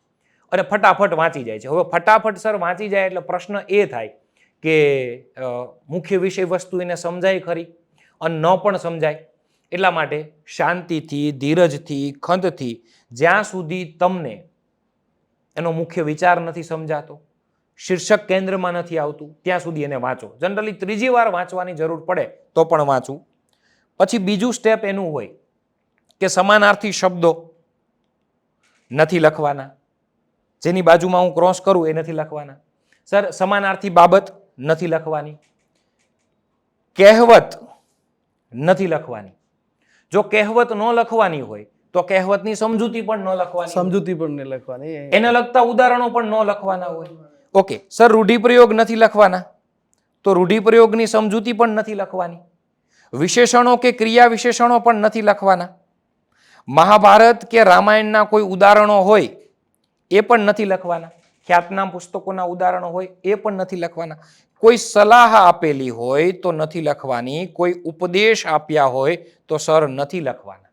અને ફટાફટ વાંચી જાય છે. હવે ફટાફટ સર વાંચી જાય એટલે પ્રશ્ન એ થાય કે મુખ્ય વિષય વસ્તુ એને સમજાય ખરી અને ન પણ સમજાય. એટલા માટે શાંતિથી, ધીરજથી, ખંતથી, જ્યાં સુધી તમને એનો મુખ્ય વિચાર નથી સમજાતો, શીર્ષક કેન્દ્રમાં નથી આવતું, ત્યાં સુધી એને વાંચો. જનરલી 3જી વાર વાંચવાની જરૂર પડે તો પણ વાંચવું. પછી બીજું સ્ટેપ એનું હોય કે સમાનાર્થી શબ્દો નથી લખવાના, જેની બાજુમાં હું ક્રોસ કરું એ નથી લખવાના. સર સમાનાર્થી બાબત નથી લખવાની, કહેવત નથી લખવાની. જો કહેવત ન લખવાની હોય તો કહેવતની સમજૂતી પણ ન લખવાની, એને લગતા ઉદાહરણો પણ ન લખવાના હોય. ઓકે સર, રૂઢિપ્રયોગ નથી લખવાના, તો રૂઢિપ્રયોગની સમજૂતી પણ નથી લખવાની, વિશેષણો કે ક્રિયા વિશેષણો પણ નથી લખવાના, મહાભારત કે રામાયણના કોઈ ઉદાહરણો હોય એ પણ નથી લખવાના, ખ્યાતનામ પુસ્તકોના ઉદાહરણો હોય એ પણ નથી લખવાના, કોઈ સલાહ આપેલી હોય તો નથી લખવાની, કોઈ ઉપદેશ આપ્યા હોય તો સર નથી લખવાના.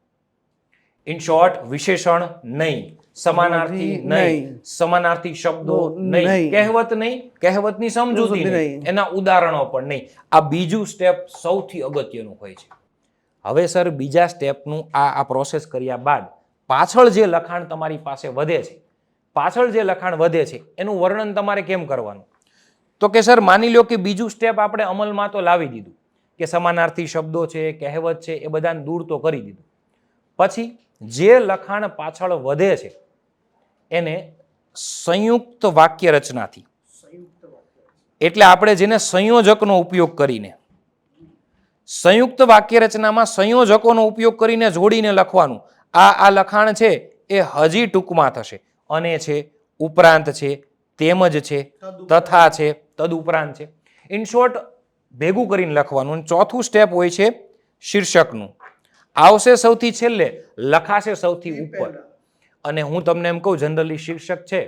ઇન શોર્ટ, વિશેષણ નહીં, સમાનાર્થી નહીં, સમાનાર્થી શબ્દો નહીં, કહેવત નહીં, કહેવતની સમજૂતી નહીં, એના ઉદાહરણો પણ નહીં. આ બીજું સ્ટેપ સૌથી અગત્યનું હોય છે. હવે સર બીજા સ્ટેપનું આ પ્રોસેસ કર્યા બાદ પાછળ જે લખાણ તમારી પાસે વધે છે, પાછળ જે લખાણ વધે છે એનું વર્ણન તમારે કેમ કરવાનું? તો કે સર માની લો કે બીજું સ્ટેપ આપણે અમલમાં તો લાવી દીધું કે સમાનાર્થી શબ્દો છે, કહેવત છે, એ બધાને દૂર તો કરી દીધું. પછી જે લખાણ પાછળ વધે છે એને સંયુક્ત વાક્ય રચનાથી, એટલે આપણે જેને સંયોજકનો ઉપયોગ કરીને, સંયુક્ત વાક્ય રચનામાં સંયોજકોનો ઉપયોગ કરીને જોડીને લખવાનું. આ લખાણ છે એ હજી ટૂંકમાં થશે. અને છે, ઉપરાંત છે, તેમજ છે, તથા છે, તદુપરાંત છે. ઇન શોર્ટ ભેગું કરીને લખવાનું. અને ચોથું સ્ટેપ હોય છે શીર્ષકનું. આવશે સૌથી છેલ્લે, લખાશે સૌથી ઉપર. અને હું તમને એમ કહું, જનરલી શીર્ષક છે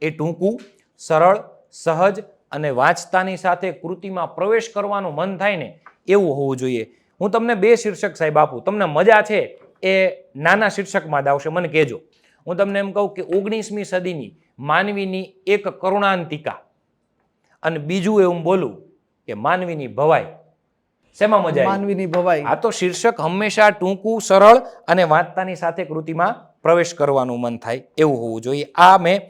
એ ટૂંકું, સરળ, સહજ અને વાંચતાની સાથે કૃતિમાં પ્રવેશ કરવાનું મન થાય ને એવું હોવું જોઈએ. હું તમને 2 શીર્ષક સાહેબ આપું, તમને મજા છે એ નાના શીર્ષકમાં જ આવશે, મને કહેજો. હું તમને એમ કહું કે 19મી સદીની માનવીની એક કરુણાંતિકા, અને બીજું એવું બોલું કે માનવીની ભવાઈ. શેમાં મજા આવી? માનવીની ભવાઈ. આ તો શીર્ષક હંમેશા ટૂંકું, સરળ અને વાંચતાની સાથે કૃતિમાં પ્રવેશ કરવાનું મન થાય એવું હોવું જોઈએ. આ મેં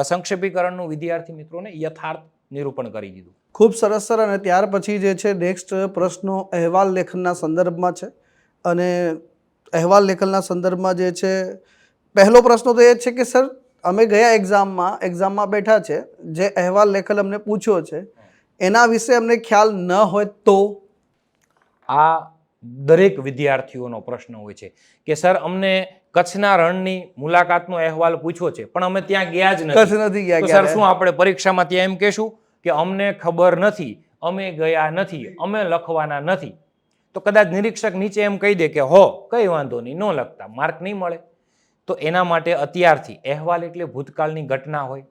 સંક્ષેપીકરણનું વિદ્યાર્થી મિત્રોને યથાર્થ નિરૂપણ કરી દીધું. ખૂબ સરસ સર. અને ત્યાર પછી જે છે નેક્સ્ટ પ્રશ્નો અહેવાલ લેખનના સંદર્ભમાં છે. અને અહેવાલ લેખનના સંદર્ભમાં જે છે પહેલો પ્રશ્ન તો એ છે કે સર અમે ગયા એક્ઝામમાં બેઠા છે, જે અહેવાલ લેખન અમને પૂછ્યો છે એના વિશે અમને ખ્યાલ ન હોય તો? આ દરેક વિદ્યાર્થીઓનો પ્રશ્ન હોય છે કે સર અમને કચ્છના રણની મુલાકાતનો અહેવાલ પૂછ્યો છે પણ અમે ત્યાં ગયા જ નથી ગયા. સર શું આપણે પરીક્ષામાં ત્યાં એમ કહેશું કે અમને ખબર નથી, અમે ગયા નથી, અમે લખવાના નથી? તો કદાચ નિરીક્ષક નીચે એમ કહી દે કે હો કઈ વાંધો નહીં, ન લખતા, માર્ક નહીં મળે. તો એના માટે અત્યારથી અહેવાલ એટલે ભૂતકાળની ઘટના હોય,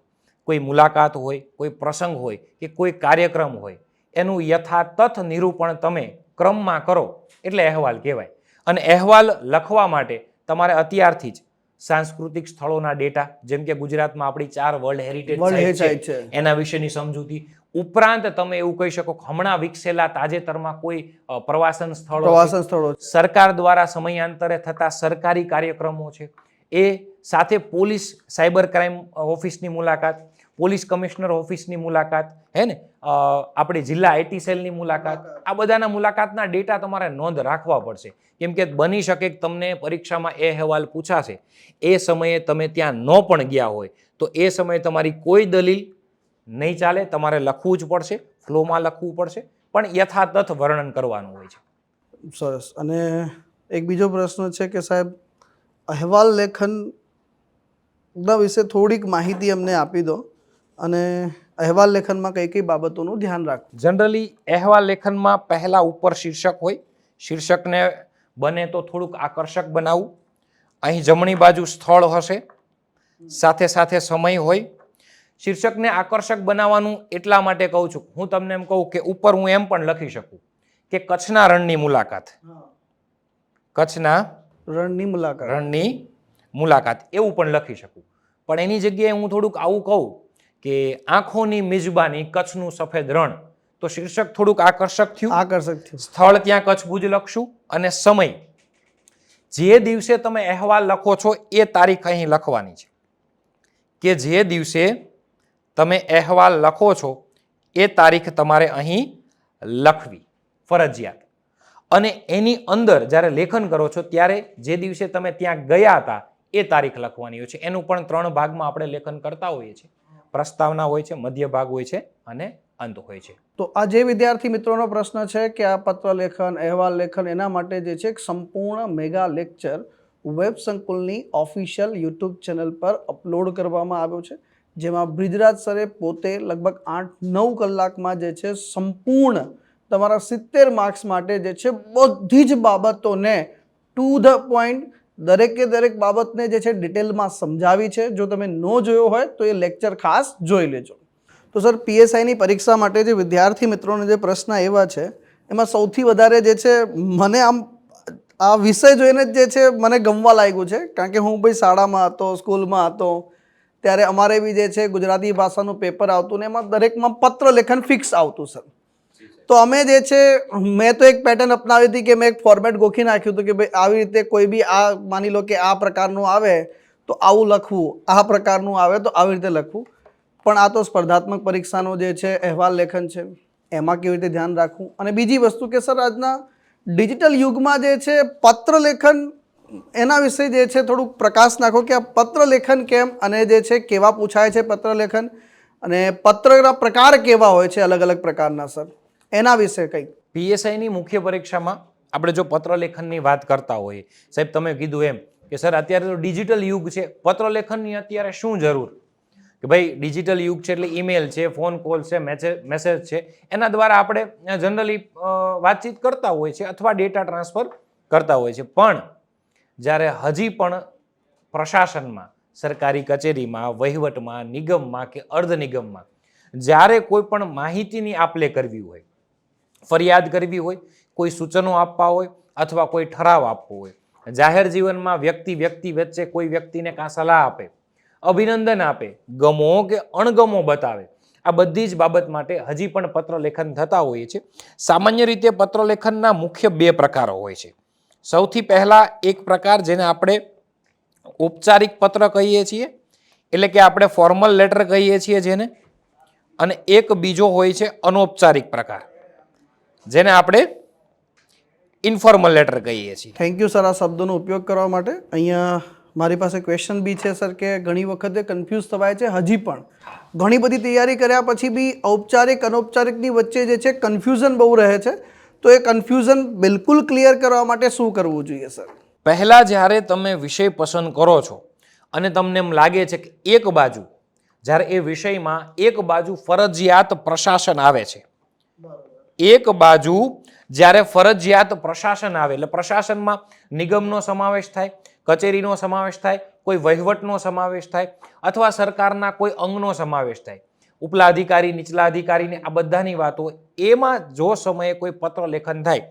કોઈ મુલાકાત હોય, કોઈ પ્રસંગ હોય કે કોઈ કાર્યક્રમ હોય, એનું યથાતથ નિરૂપણ તમે ક્રમમાં કરો એટલે અહેવાલ કહેવાય. અને અહેવાલ લખવા માટે તમારે અત્યારથી જ સાંસ્કૃતિક સ્થળોના ડેટા, જેમ કે ગુજરાતમાં આપણી 4 વર્લ્ડ હેરિટેજ સાઇટ છે એના વિશેની સમજૂતી, ઉપરાંત તમે એવું કહી શકો કે હમણાં વિકસેલા તાજેતરમાં કોઈ પ્રવાસન સ્થળો, સરકાર દ્વારા સમયાંતરે થતા સરકારી કાર્યક્રમો છે, એ સાથે પોલીસ સાયબર ક્રાઇમ ઓફિસની મુલાકાત, પોલીસ કમિશનર ઓફિસની મુલાકાત, હે ને, આપણી જિલ્લા આઈટી સેલની મુલાકાત, આ બધાના મુલાકાતના ડેટા તમારે નોંધ રાખવા પડશે. કેમ કે બની શકે કે તમને પરીક્ષામાં એ અહેવાલ પૂછાશે, એ સમયે તમે ત્યાં ન પણ ગયા હોય તો એ સમયે તમારી કોઈ દલીલ નહીં ચાલે, તમારે લખવું જ પડશે, ફ્લોમાં લખવું પડશે, પણ યથાતથ વર્ણન કરવાનું હોય છે. સરસ. અને એક બીજો પ્રશ્ન છે કે સાહેબ અહેવાલ લેખનના વિશે થોડીક માહિતી અમને આપી દો, અને અહેવાલ લેખનમાં કઈ કઈ બાબતોનું ધ્યાન રાખવું? જનરલી અહેવાલ લેખનમાં પહેલા ઉપર શીર્ષક હોય, શીર્ષકને બને તો થોડુંક આકર્ષક બનાવવું. અહીં જમણી બાજુ સ્થળ હશે, સાથે સાથે સમય હોય. શીર્ષકને આકર્ષક બનાવવાનું એટલા માટે કહું છું, હું તમને એમ કહું કે ઉપર હું એમ પણ લખી શકું કે કચ્છના રણની મુલાકાત, કચ્છના રણની મુલાકાત એવું પણ લખી શકું. પણ એની જગ્યાએ હું થોડુંક આવું કહું કે આંખોની મિજબાની કચ્છનું સફેદ રણ, તો શીર્ષક થોડુંક આકર્ષક થયું. સ્થળ ત્યાં કચ્છ ભુજ લખશું, અને સમય જે દિવસે તમે અહેવાલ લખો છો એ તારીખ અહીં લખવાની છે, કે જે દિવસે તમે અહેવાલ લખો છો એ તારીખ તમારે અહીં લખવી ફરજિયાત. અને એની અંદર જ્યારે લેખન કરો છો ત્યારે જે દિવસે તમે ત્યાં ગયા હતા એ તારીખ લખવાની હોય છે. એનું પણ 3 ભાગમાં આપણે લેખન કરતા હોઈએ છીએ. પ્રસ્તાવના હોય છે, મધ્ય ભાગ હોય છે અને અંત હોય છે. તો આ જે વિદ્યાર્થી મિત્રોનો પ્રશ્ન છે કે આ પત્ર લેખન, અહેવાલ લેખન, એના માટે જે છે એક સંપૂર્ણ મેગા લેક્ચર વેબ સંકુલની ઓફિશિયલ યુટ્યુબ ચેનલ પર અપલોડ કરવામાં આવ્યો છે, જેમાં બ્રિજરાજ સરે પોતે લગભગ 8-9 કલાકમાં જે છે સંપૂર્ણ તમારા 70 માર્ક્સ માટે જે છે બધી જ બાબતોને ટુ ધ પોઈન્ટ દરેક બાબતને જે છે ડિટેલમાં સમજાવી છે. જો તમે ન જોયો હોય તો એ લેક્ચર ખાસ જોઈ લેજો. તો સર પીએસઆઈની પરીક્ષા માટે જે વિદ્યાર્થી મિત્રોને જે પ્રશ્ન એવા છે એમાં સૌથી વધારે જે છે મને આમ આ વિષય જોઈને જ જે છે મને ગમવા લાગ્યું છે, કારણ કે હું ભાઈ શાળામાં હતો, સ્કૂલમાં હતો ત્યારે અમારે બી જે છે ગુજરાતી ભાષાનું પેપર આવતું ને એમાં દરેકમાં પત્ર લેખન ફિક્સ આવતું સર. તો અમે જે છે મેં તો એક પેટર્ન અપનાવી હતી કે મેં એક ફોર્મેટ ગોખી નાખ્યું હતું કે ભાઈ આવી રીતે કોઈ બી આ માની લો કે આ પ્રકારનું આવે તો આવું લખવું, આ પ્રકારનું આવે તો આવી રીતે લખવું. પણ આ તો સ્પર્ધાત્મક પરીક્ષાનો જે છે અહેવાલ લેખન છે, એમાં કેવી રીતે ધ્યાન રાખવું. અને બીજી વસ્તુ કે સર આજના ડિજિટલ યુગમાં જે છે પત્ર લેખન એના વિશે જે છે થોડુંક પ્રકાશ નાખો કે આ પત્ર લેખન કેમ અને જે છે કેવા પૂછાય છે પત્ર લેખન અને પત્રના પ્રકાર કેવા હોય છે અલગ અલગ પ્રકારના સર, એના વિશે કંઈક. પીએસઆઈની મુખ્ય પરીક્ષામાં આપણે જો પત્ર લેખનની વાત કરતા હોઈએ, સાહેબ તમે કીધું એમ કે સર અત્યારે તો ડિજિટલ યુગ છે, પત્ર લેખનની અત્યારે શું જરૂર? કે ભાઈ ડિજિટલ યુગ છે એટલે ઈમેલ છે, ફોન કોલ છે, મેસેજ છે, એના દ્વારા આપણે જનરલી વાતચીત કરતા હોય છે અથવા ડેટા ટ્રાન્સફર કરતા હોય છે. પણ જ્યારે હજી પણ પ્રશાસનમાં, સરકારી કચેરીમાં, વહીવટમાં, નિગમમાં કે અર્ધ નિગમમાં જ્યારે કોઈ પણ માહિતીની આપ-લે કરવી હોય, ફરિયાદ કરવી હોય, કોઈ સૂચનો આપવા હોય અથવા કોઈ ઠરાવ આપવો હોય, જાહેર જીવનમાં વ્યક્તિ વચ્ચે કોઈ વ્યક્તિને કાં સલાહ આપે, અભિનંદન આપે, ગમો કે અણગમો બતાવે, આ બધી જ બાબત માટે હજી પણ પત્ર લેખન થતા હોય છે. સામાન્ય રીતે પત્ર લેખનના મુખ્ય 2 પ્રકારો હોય છે. સૌથી પહેલા એક પ્રકાર જેને આપણે ઔપચારિક પત્ર કહીએ છીએ, એટલે કે આપણે ફોર્મલ લેટર કહીએ છીએ જેને, અને એક બીજો હોય છે અનૌપચારિક પ્રકાર જેને આપણે ઇન્ફોર્મલ લેટર કહીએ છીએ. થેન્ક યુ સર આ શબ્દોનો ઉપયોગ કરવા માટે. અહીંયા મારી પાસે ક્વેશ્ચન બી છે સર કે ઘણી વખતે કન્ફ્યુઝ થવાય છે, હજી પણ ઘણી બધી તૈયારી કર્યા પછી બી ઔપચારિક અનૌપચારિકની વચ્ચે જે છે કન્ફ્યુઝન બહુ રહે છે. તો એ કન્ફ્યુઝન બિલકુલ ક્લિયર કરવા માટે શું કરવું જોઈએ સર? પહેલા જ્યારે તમે વિષય પસંદ કરો છો અને તમને એમ લાગે છે કે એક બાજુ જ્યારે એ વિષયમાં એક બાજુ ફરજિયાત પ્રશાસન આવે છે, એક બાજુ જ્યારે ફરજિયાત પ્રશાસન આવે એટલે પ્રશાસનમાં નિગમનો સમાવેશ થાય, કચેરીનો સમાવેશ થાય, કોઈ વહીવટનો સમાવેશ થાય અથવા સરકારના કોઈ અંગનો સમાવેશ થાય, ઉપલા અધિકારી, નીચલા અધિકારીને આ બધાની વાતો, એમાં જો સમયે કોઈ પત્ર લેખન થાય,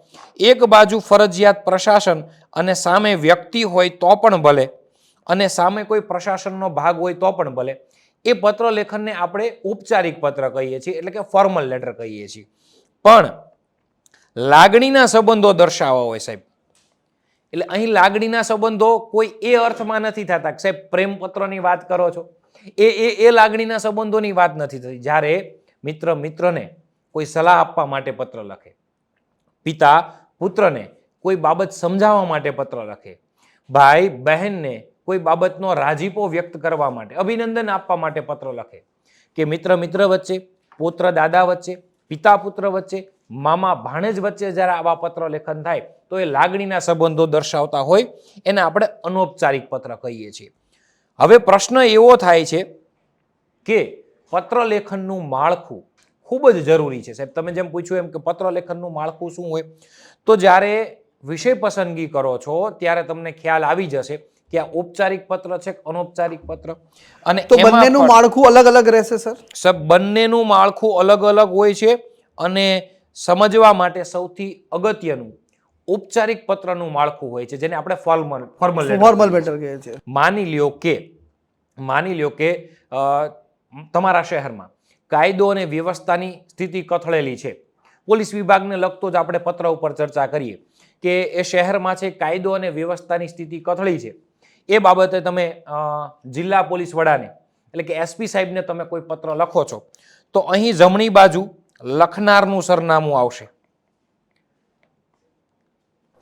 એક બાજુ ફરજિયાત પ્રશાસન અને સામે વ્યક્તિ હોય તો પણ ભલે અને સામે કોઈ પ્રશાસનનો ભાગ હોય તો પણ ભલે, એ પત્ર લેખનને આપણે ઔપચારિક પત્ર કહીએ છીએ, એટલે કે ફોર્મલ લેટર કહીએ છીએ. પણ લાગણીના સંબંધો દર્શાવવા હોય સાહેબ, એટલે અહીં લાગણીના સંબંધો કોઈ એ અર્થમાં નથી થતા કે સાહેબ પ્રેમ પત્રની વાત કરો છો, એ લાગણીના સંબંધોની વાત નથી થતી. જ્યારે મિત્રને કોઈ સલાહ આપવા માટે પત્ર લખે, પિતા પુત્રને કોઈ બાબત સમજાવવા માટે પત્ર લખે, ભાઈ બહેનને કોઈ બાબતનો રાજીપો વ્યક્ત કરવા માટે, અભિનંદન આપવા માટે પત્ર લખે, કે મિત્ર વચ્ચે, પુત્ર દાદા વચ્ચે, પિતા પુત્ર વચ્ચે, મામા ભાણેજ વચ્ચે જ્યારે આવા પત્ર લેખન થાય તો એ લાગણીના સંબંધો દર્શાવતા હોય એને આપણે અનૌપચારિક પત્ર કહીએ છીએ. હવે પ્રશ્ન એવો થાય છે કે પત્ર લેખનનું માળખું ખૂબ જ જરૂરી છે સાહેબ. તમે જેમ પૂછ્યું એમ કે પત્ર લેખનનું માળખું શું હોય, તો જ્યારે વિષય પસંદગી કરો છો ત્યારે તમને ખ્યાલ આવી જશે કે આ ઔપચારિક પત્ર છે, અનૌપચારિક પત્ર. અને તો બંનેનું માળખું અલગ અલગ રહેશે સર? સર બંનેનું માળખું અલગ અલગ હોય છે અને સમજવા માટે સૌથી અગત્યનું ઔપચારિક પત્રનું માળખું હોય છે જેને આપણે ફોર્મલ લેટર કહીએ છીએ. માની લ્યો કે તમારા શહેરમાં કાયદો અને વ્યવસ્થાની સ્થિતિ કથળેલી છે, પોલીસ વિભાગને લગતો જ આપણે પત્ર ઉપર ચર્ચા કરીએ કે એ શહેરમાં છે કાયદો અને વ્યવસ્થાની સ્થિતિ કથળી છે, એ બાબતે તમે જિલ્લા પોલીસ વડાને એટલે કે એસપી સાહેબને તમે કોઈ પત્ર લખો છો તો અહીં જમણી બાજુ લખનારનું સરનામું આવશે,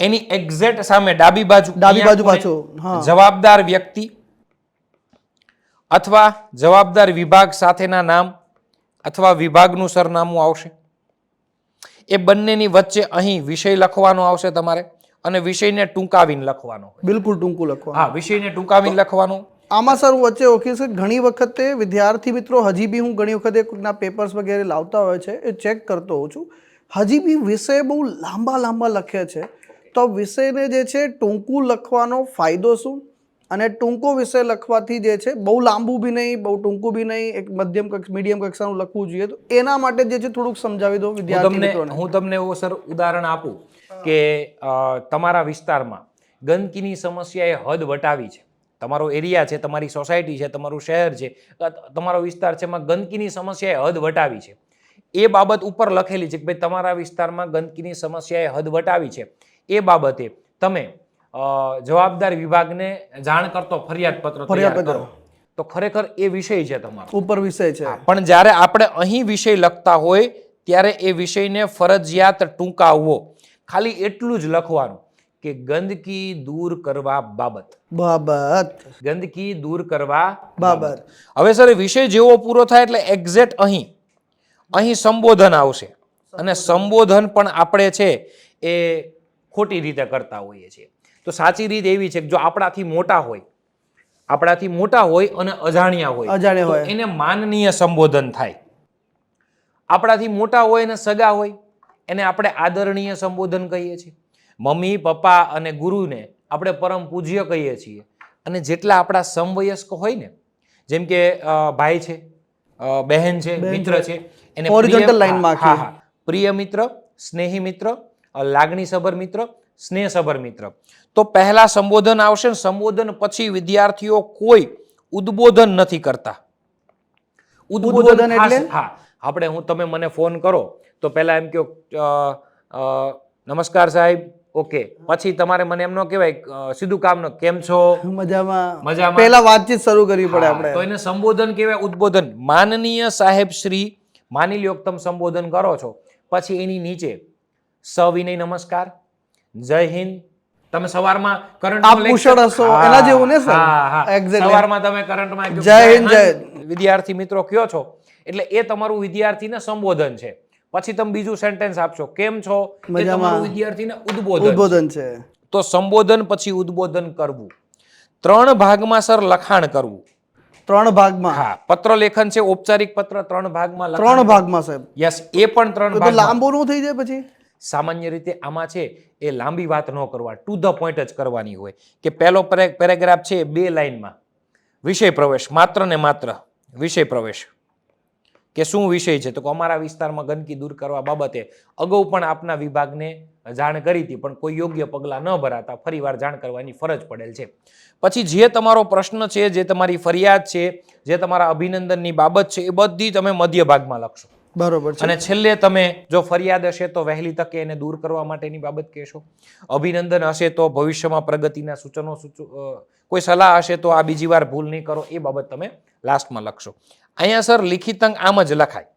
એની એક્ઝેક્ટ સામે ડાબી બાજુ પાછું જવાબદાર વ્યક્તિ અથવા જવાબદાર વિભાગ સાથેના નામ અથવા વિભાગનું સરનામું આવશે. એ બંનેની વચ્ચે અહીં વિષય લખવાનો આવશે તમારે અને વિષયને ટૂંકાવીને લખવાનો. બિલકુલ ટૂંકું લખવાનું. હા, વિષયને ટૂંકાવીને લખવાનો. આમાં સર હું વચ્ચે ઓળખીશ કે ઘણી વખતે વિદ્યાર્થી મિત્રો હજી બી હું ઘણી વખતે કોઈકના પેપર્સ વગેરે લાવતા હોય છે એ ચેક કરતો હોઉં છું, હજી બી વિષય બહુ લાંબા લાંબા લખે છે. તો વિષયને જે છે ટૂંકું લખવાનો ફાયદો શું, અને ટૂંકો વિષય લખવાથી જે છે બહુ લાંબુ બી નહીં બહુ ટૂંકું બી નહીં, એક મીડિયમ કક્ષાનું લખવું જોઈએ, તો એના માટે જે છે થોડુંક સમજાવી દો વિદ્યાર્થી મિત્રોને. હું તમને એવું સર ઉદાહરણ આપું કે તમારા વિસ્તારમાં ગંદકીની સમસ્યા એ હદ વટાવી છે. તમારો એરિયા છે, તમારી સોસાયટી છે, તમારું શહેર છે, તમારો વિસ્તાર છે, એમાં ગંદકીની સમસ્યાએ હદ વટાવી છે. એ બાબત ઉપર લખેલી છે કે ભાઈ તમારા વિસ્તારમાં ગંદકીની સમસ્યાએ હદ વટાવી છે. એ બાબતે તમે જવાબદાર વિભાગને જાણ કરતો ફરિયાદ પત્ર તૈયાર કરો. તો ખરેખર એ વિષય છે તમારો, ઉપર વિષય છે. પણ જ્યારે આપણે અહીં વિષય લખતા હોય ત્યારે એ વિષયને ફરજિયાત ટૂંકાવવો. ખાલી એટલું જ લખવાનું કે ગંદકી દૂર કરવા બાબત. ગંદકી દૂર કરવા બાબત. હવે સર વિષય જેવો પૂરો થાય એટલે એક્ઝેક્ટ અહીં સંબોધન આવશે, અને સંબોધન પણ આપણે છે એ ખોટી રીતે કરતા હોઈએ છીએ. તો સાચી રીત એવી છે કે જો આપણાથી મોટા હોય અને અજાણ્યા હોય એને માનનીય સંબોધન થાય. આપણાથી મોટા હોય અને સગા હોય એને આપણે આદરણીય સંબોધન કહીએ છીએ. મમ્મી પપ્પા અને ગુરુને આપણે પરમ પૂજ્ય કહીએ છીએ. અને જેટલા આપણા સમવયસ્ક હોય ને, જેમ કે ભાઈ છે, બહેન છે, મિત્ર છે, એને પ્રિય મિત્ર, સ્નેહી મિત્ર, લાગણીસભર મિત્ર, સ્નેહસભર મિત્ર. તો પહેલા સંબોધન આવશે. સંબોધન પછી વિદ્યાર્થીઓ કોઈ ઉદ્બોધન નથી કરતા. ઉદ્બોધન એટલે આપણે તમે મને ફોન કરો તો પહેલા એમ કહો નમસ્કાર સાહેબ, ઓકે, પછી તમારે મને એમ ન કહેવાય, સીધું કામ ન કેમ છો, મજામાં, પહેલા વાતચીત શરૂ કરવી પડે આપણે. તો એને સંબોધન કહેવાય, ઉદ્બોધન. માનનીય સાહેબ શ્રી માની લ્યો તમે સંબોધન કરો છો, પછી એની નીચે સવિનય નમસ્કાર, જય હિન્દ. તમે સવારમાં કરંટમાં એના જેવું ને સર, સવારમાં તમે કરંટમાં જય હિન્દ વિદ્યાર્થી મિત્રો કયો છો એટલે એ તમારું વિદ્યાર્થીને સંબોધન છે. પછી તમે બીજું સેન્ટેન્સ આપશો કેમ છો, એ તમારું વિદ્યાર્થીને ઉદ્બોધન છે. તો સંબોધન પછી ઉદ્બોધન કરવું. 3 ભાગમાં સર લખાણ કરવું. 3 ભાગમાં? હા, પત્ર લેખન છે, ઔપચારિક પત્ર 3 ભાગમાં લખાણ. 3 ભાગમાં સાહેબ? યસ, એ પણ 3 ભાગ. લાંબુ નું થઈ જાય પછી? સામાન્ય રીતે આમાં છે એ લાંબી વાત ન કરવા, ટુ ધ પોઈન્ટ જ કરવાની હોય કે પહેલો પેરેગ્રાફ છે 2 લાઈનમાં વિષય પ્રવેશ, માત્ર ને માત્ર વિષય પ્રવેશ, કે શું વિષય છે તો કે અમારા વિસ્તારમાં ગંદકી દૂર કરવા બાબતે અગાઉ પણ આપના વિભાગને જાણ કરી હતી, પણ કોઈ યોગ્ય પગલાં ન ભરાતા ફરીવાર જાણ કરવાની ફરજ પડેલ છે. પછી જે તમારો પ્રશ્ન છે, જે તમારી ફરિયાદ છે, જે તમારા અભિનંદનની બાબત છે, એ બધી તમે મધ્ય ભાગમાં લખશો. બરોબર છે. અને છેલ્લે તમે જો ફરિયાદ હશે તો વહેલી તકે એને દૂર કરવા માટેની બાબત કહેશો. અભિનંદન હશે તો ભવિષ્યમાં પ્રગતિના સૂચનો, કોઈ સલાહ હશે તો આ બીજી વાર ભૂલ નહીં કરો, એ બાબત તમે લાસ્ટમાં લખશો. અહીંયા સર લિખિત અંગ આમ જ લખાય.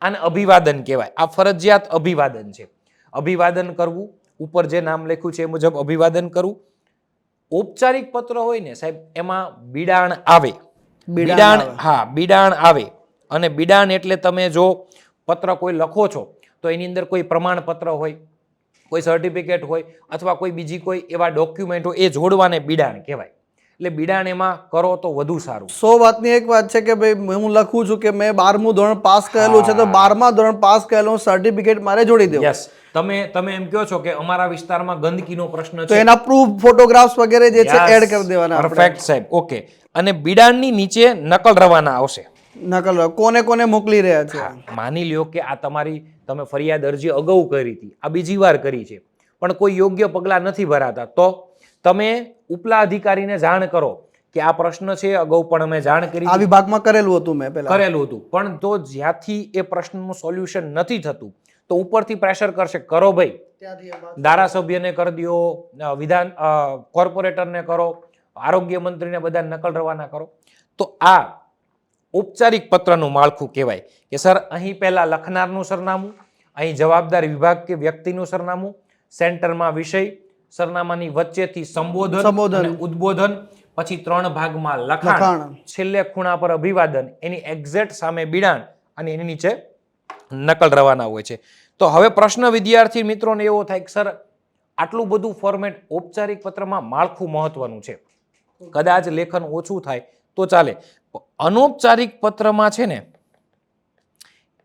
આને અભિવાદન કહેવાય. આ ફરજિયાત અભિવાદન છે. અભિવાદન કરવું, ઉપર જે નામ લખ્યું છે એ મુજબ અભિવાદન કરવું. ઔપચારિક પત્ર હોય ને સાહેબ, એમાં બિડાણ આવે. બિડાણ આવે. અને બિડાણ એટલે તમે જો પત્ર કોઈ લખો છો તો એની અંદર કોઈ પ્રમાણપત્ર હોય, કોઈ સર્ટિફિકેટ હોય, અથવા કોઈ બીજી કોઈ એવા ડોક્યુમેન્ટ હોય, એ જોડવાને બિડાણ કહેવાય. એટલે બિડાણ એમાં કરો તો વધુ સારું. 100 વાતની એક વાત છે કે ભાઈ હું લખું છું કે મેં 12મું ધોરણ પાસ કરેલું છે, તો 12મા ધોરણ પાસ કરેલું સર્ટિફિકેટ મારે જોડી દેવું. યસ, તમે એમ કહો છો કે અમારા વિસ્તારમાં ગંદકીનો પ્રશ્ન છે, તો એના પ્રૂફ, ફોટોગ્રાફ્સ વગેરે જે છે એડ કરી દેવાના. પરફેક્ટ સાહેબ, ઓકે. અને બિડાણની નીચે નકલ રવાના આવશે. નકલ કોને કોને મોકલી રહ્યા છે? માની લ્યો કે આ તમે ફરિયાદ અરજી અગાઉ કરી હતી, આ બીજી વાર કરી છે, પણ કોઈ યોગ્ય પગલાં નથી ભરાતા, તો તમે ઉપલા અધિકારીને જાણ કરો કે આ પ્રશ્ન છે, અગાઉ પણ અમે જાણ કરી, આ વિભાગમાં કરેલું હતું, મેં પહેલા કરેલું હતું, પણ તો જ્યાંથી એ પ્રશ્નનું સોલ્યુશન નથી થતું તો ઉપરથી પ્રેશર કરશે, કરો ભાઈ, ધારાસભ્યને કરી દો, કોર્પોરેટરને કરો, આરોગ્ય મંત્રીને બધા નકલ રવાના કરો. તો આ ઔપચારિક પત્રનું માળખું કહેવાય કે સર અહીં પહેલા લખનારનું સરનામું, અહીં જવાબદાર વિભાગ કે વ્યક્તિનું સરનામું, સેન્ટરમાં વિષય, સરનામાની વચ્ચેથી સંબોધન, ઉદ્બોધન, પછી 3 ભાગમાં લખાણ, છેલ્લે ખૂણા પર અભિવાદન, એની એક્ઝેક્ટ સામે બિડાણ અને એની નીચે નકલ રવાના હોય છે. તો હવે પ્રશ્ન વિદ્યાર્થી મિત્રોને એવો થાય કે સર આટલું બધું ફોર્મેટ ઔપચારિક પત્રમાં માળખું મહત્વનું છે, કદાચ લેખન ઓછું થાય તો ચાલે. અનૌપચારિક પત્રમાં છે ને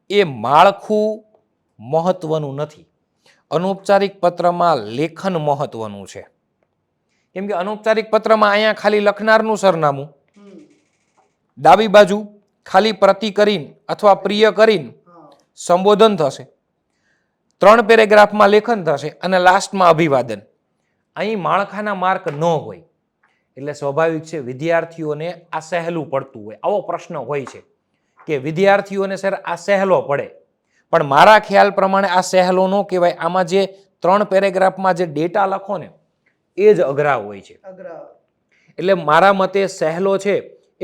એ માળખું મહત્વનું નથી. અનૌપચારિક પત્રમાં લેખન મહત્વનું છે. કેમ કે અનૌપચારિક પત્રમાં અહીંયા ખાલી લખનારનું સરનામું, ડાબી બાજુ ખાલી પ્રતિ કરીને અથવા પ્રિય કરીને સંબોધન થશે, 3 પેરેગ્રાફમાં લેખન થશે અને લાસ્ટમાં અભિવાદન. અહીં માળખાના માર્ક ન હોય એટલે સ્વાભાવિક છે વિદ્યાર્થીઓને આ સહેલું પડતું હોય. આવો પ્રશ્ન હોય છે કે વિદ્યાર્થીઓને સર આ સહેલો પડે, પણ મારા ખ્યાલ પ્રમાણે આ સહેલો ન કહેવાય. આમાં જે 3 પેરેગ્રાફમાં જે ડેટા લખો ને એ જ અઘરા હોય છે. એટલે મારા મતે સહેલો છે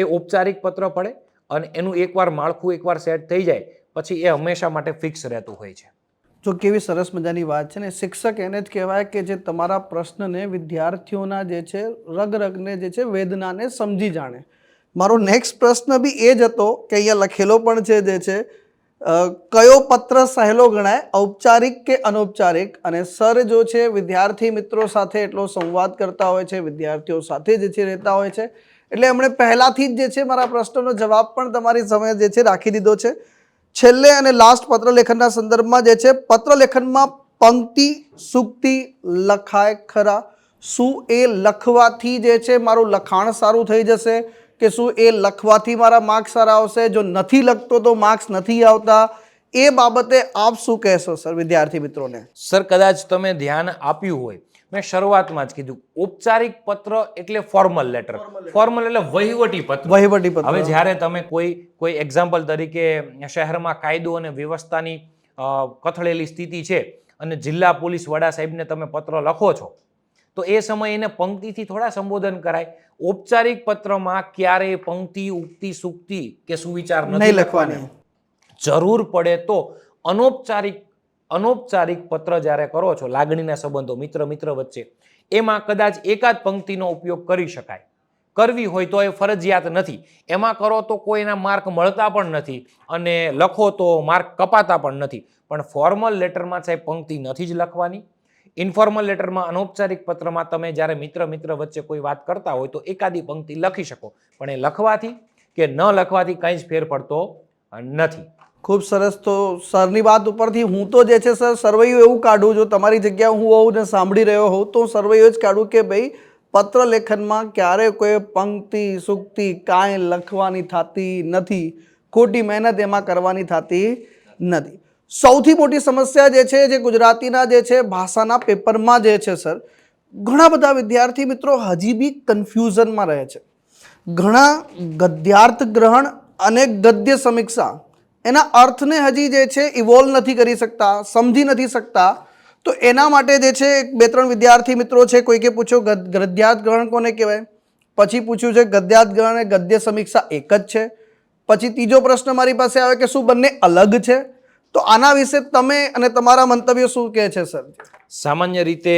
એ ઔપચારિક પત્ર પડે અને એનું એકવાર માળખું એકવાર સેટ થઈ જાય પછી એ હંમેશા માટે ફિક્સ રહેતું હોય છે. જો કેવી સરસ મજાની વાત છે ને. શિક્ષક એને જ કહેવાય કે જે તમારા પ્રશ્નને વિદ્યાર્થીઓના જે છે રગરગને જે છે વેદનાને સમજી જાણે. મારો નેક્સ્ટ પ્રશ્ન બી એ જ હતો કે અહીંયા લખેલો પણ છે જે છે કયો પત્ર સહેલો ગણાય, ઔપચારિક કે અનૌપચારિક? અને સર જો છે વિદ્યાર્થી મિત્રો સાથે એટલો સંવાદ કરતા હોય છે, વિદ્યાર્થીઓ સાથે જે છે રહેતા હોય છે, એટલે એમણે પહેલાથી જ જે છે મારા પ્રશ્નનો જવાબ પણ તમારી સામે જે છે રાખી દીધો છે. છેલ્લે અને લાસ્ટ પત્ર લેખનના સંદર્ભમાં જે છે પત્ર લેખનમાં પંક્તિ સૂક્તિ લખાય ખરા? શું એ લખવાથી જે છે મારું લખાણ સારું થઈ જશે કે શું એ લખવાથી મારા માર્ક્સ સારા આવશે? જો નથી લખતો તો માર્ક્સ નથી આવતા. એ બાબતે આપ શું કહેશો સર વિદ્યાર્થી મિત્રોને? સર કદાચ તમે ધ્યાન આપ્યું હોય, મેં શરૂઆતમાં જ કીધું ઔપચારિક પત્ર એટલે ફોર્મલ લેટર. ફોર્મલ એટલે વહીવટી પત્ર. વહીવટી પત્ર. હવે જ્યારે તમે કોઈ એક્ઝામ્પલ તરીકે શહેરમાં કાયદો અને વ્યવસ્થાની કથળેલી સ્થિતિ છે અને જિલ્લા પોલીસ વડા સાહેબને તમે પત્ર લખો છો તો એ સમયે એને પંક્તિથી થોડા સંબોધન કરાય. ઔપચારિક પત્રમાં ક્યારેય પંક્તિ, ઉક્તિ, સુક્તિ કે સુવિચાર નથી લખવાની. જરૂર પડે તો અનૌપચારિક પત્ર જ્યારે કરો છો, લાગણીના સંબંધો મિત્ર વચ્ચે, એમાં કદાચ એકાદ પંક્તિનો ઉપયોગ કરી શકાય. કરવી હોય તો એ ફરજિયાત નથી. એમાં કરો તો કોઈના માર્ક મળતા પણ નથી અને લખો તો માર્ક કપાતા પણ નથી. પણ ફોર્મલ લેટરમાં સાહેબ પંક્તિ નથી જ લખવાની. ઇન્ફોર્મલ લેટરમાં, અનૌપચારિક પત્રમાં તમે જ્યારે મિત્ર વચ્ચે કોઈ વાત કરતા હોય તો એકાદી પંક્તિ લખી શકો, પણ એ લખવાથી કે ન લખવાથી કંઈ જ ફેર પડતો નથી. ખૂબ સરસ. તો સરની વાત ઉપરથી હું તો જે છે સર સર્વૈયું એવું કાઢું, જો તમારી જગ્યાએ હું હોઉં ને સાંભળી રહ્યો હોઉં તો સર્વૈયું જ કાઢું કે ભાઈ પત્ર લેખનમાં ક્યારે કોઈ પંક્તિ સૂક્તિ કાંઈ લખવાની થતી નથી, ખોટી મહેનત એમાં કરવાની થતી નથી. સૌથી મોટી સમસ્યા જે છે જે ગુજરાતીના જે છે ભાષાના પેપરમાં જે છે સર, ઘણા બધા વિદ્યાર્થી મિત્રો હજી બી કન્ફ્યુઝનમાં રહે છે. ઘણા ગદ્યાર્થ ગ્રહણ અને ગદ્ય સમીક્ષા એના અર્થને હજી જે છે ઇવોલ્વ નથી કરી શકતા, સમજી નથી શકતા. તો એના માટે જે છે 2-3 વિદ્યાર્થી મિત્રો છે, કોઈકે પૂછ્યો ગદ્યાર્થ ગ્રહણ કોને કહેવાય, પછી પૂછ્યું છે ગદ્યાર્થ ગ્રહણ અને ગદ્ય સમીક્ષા એક જ છે, પછી ત્રીજો પ્રશ્ન મારી પાસે આવે કે શું બંને અલગ છે? તો આના વિશે તમે અને તમારા મંતવ્યો શું કહે છે સર? સામાન્ય રીતે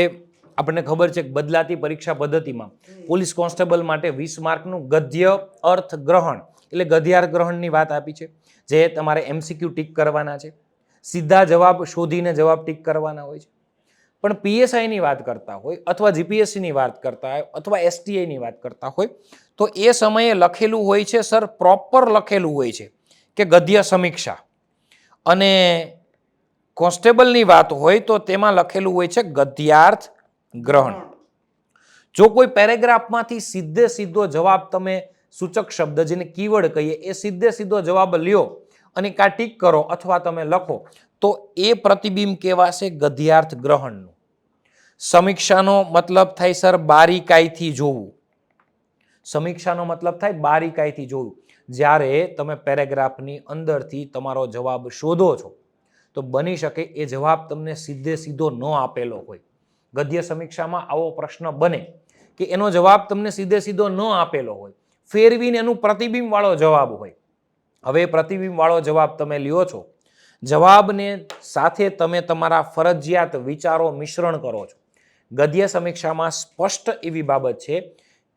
આપણને ખબર છે કે બદલાતી પરીક્ષા પદ્ધતિમાં પોલીસ કોન્સ્ટેબલ માટે 20 માર્કનું ગદ્ય અર્થ ગ્રહણ એટલે ગદ્યાર્થ ગ્રહણની વાત આપી છે, જે તમારે MCQ ટીક કરવાના છે, સીધા જવાબ શોધીને જવાબ ટીક કરવાના હોય છે. પણ PSIની વાત કરતા હોય અથવા GPSCની વાત કરતા હોય અથવા STIની વાત કરતા હોય તો એ સમયે લખેલું હોય છે સર, પ્રોપર લખેલું હોય છે કે ગદ્ય સમીક્ષા. અને કોન્સ્ટેબલની વાત હોય તો તેમાં લખેલું હોય છે ગદ્યાર્થ ગ્રહણ. જો કોઈ પેરેગ્રાફમાંથી સીધો જવાબ તમે સૂચક શબ્દ જેને કીવર્ડ કહીએ એ સીધો જવાબ લ્યો અને કાં ટીક કરો અથવા તમે લખો તો એ પ્રતિબિંબ કહેવાશે ગદ્યાર્થ ગ્રહણનું. સમીક્ષાનો મતલબ થાય સર બારીકાઈથી જોવું. સમીક્ષાનો મતલબ થાય બારીકાઈથી જોવું. જ્યારે તમે પેરેગ્રાફની અંદરથી તમારો જવાબ શોધો છો તો બની શકે એ જવાબ તમને સીધો ન આપેલો હોય. ગદ્ય સમીક્ષામાં આવો પ્રશ્ન બને કે એનો જવાબ તમને સીધો ન આપેલો હોય, ફેરવીને એનું પ્રતિબિંબ વાળો જવાબ હોય. હવે પ્રતિબિંબ વાળો જવાબ તમે લ્યો છો, જવાબને સાથે તમે તમારા ફરજિયાત વિચારો મિશ્રણ કરો છો. ગદ્ય સમીક્ષામાં સ્પષ્ટ એવી બાબત છે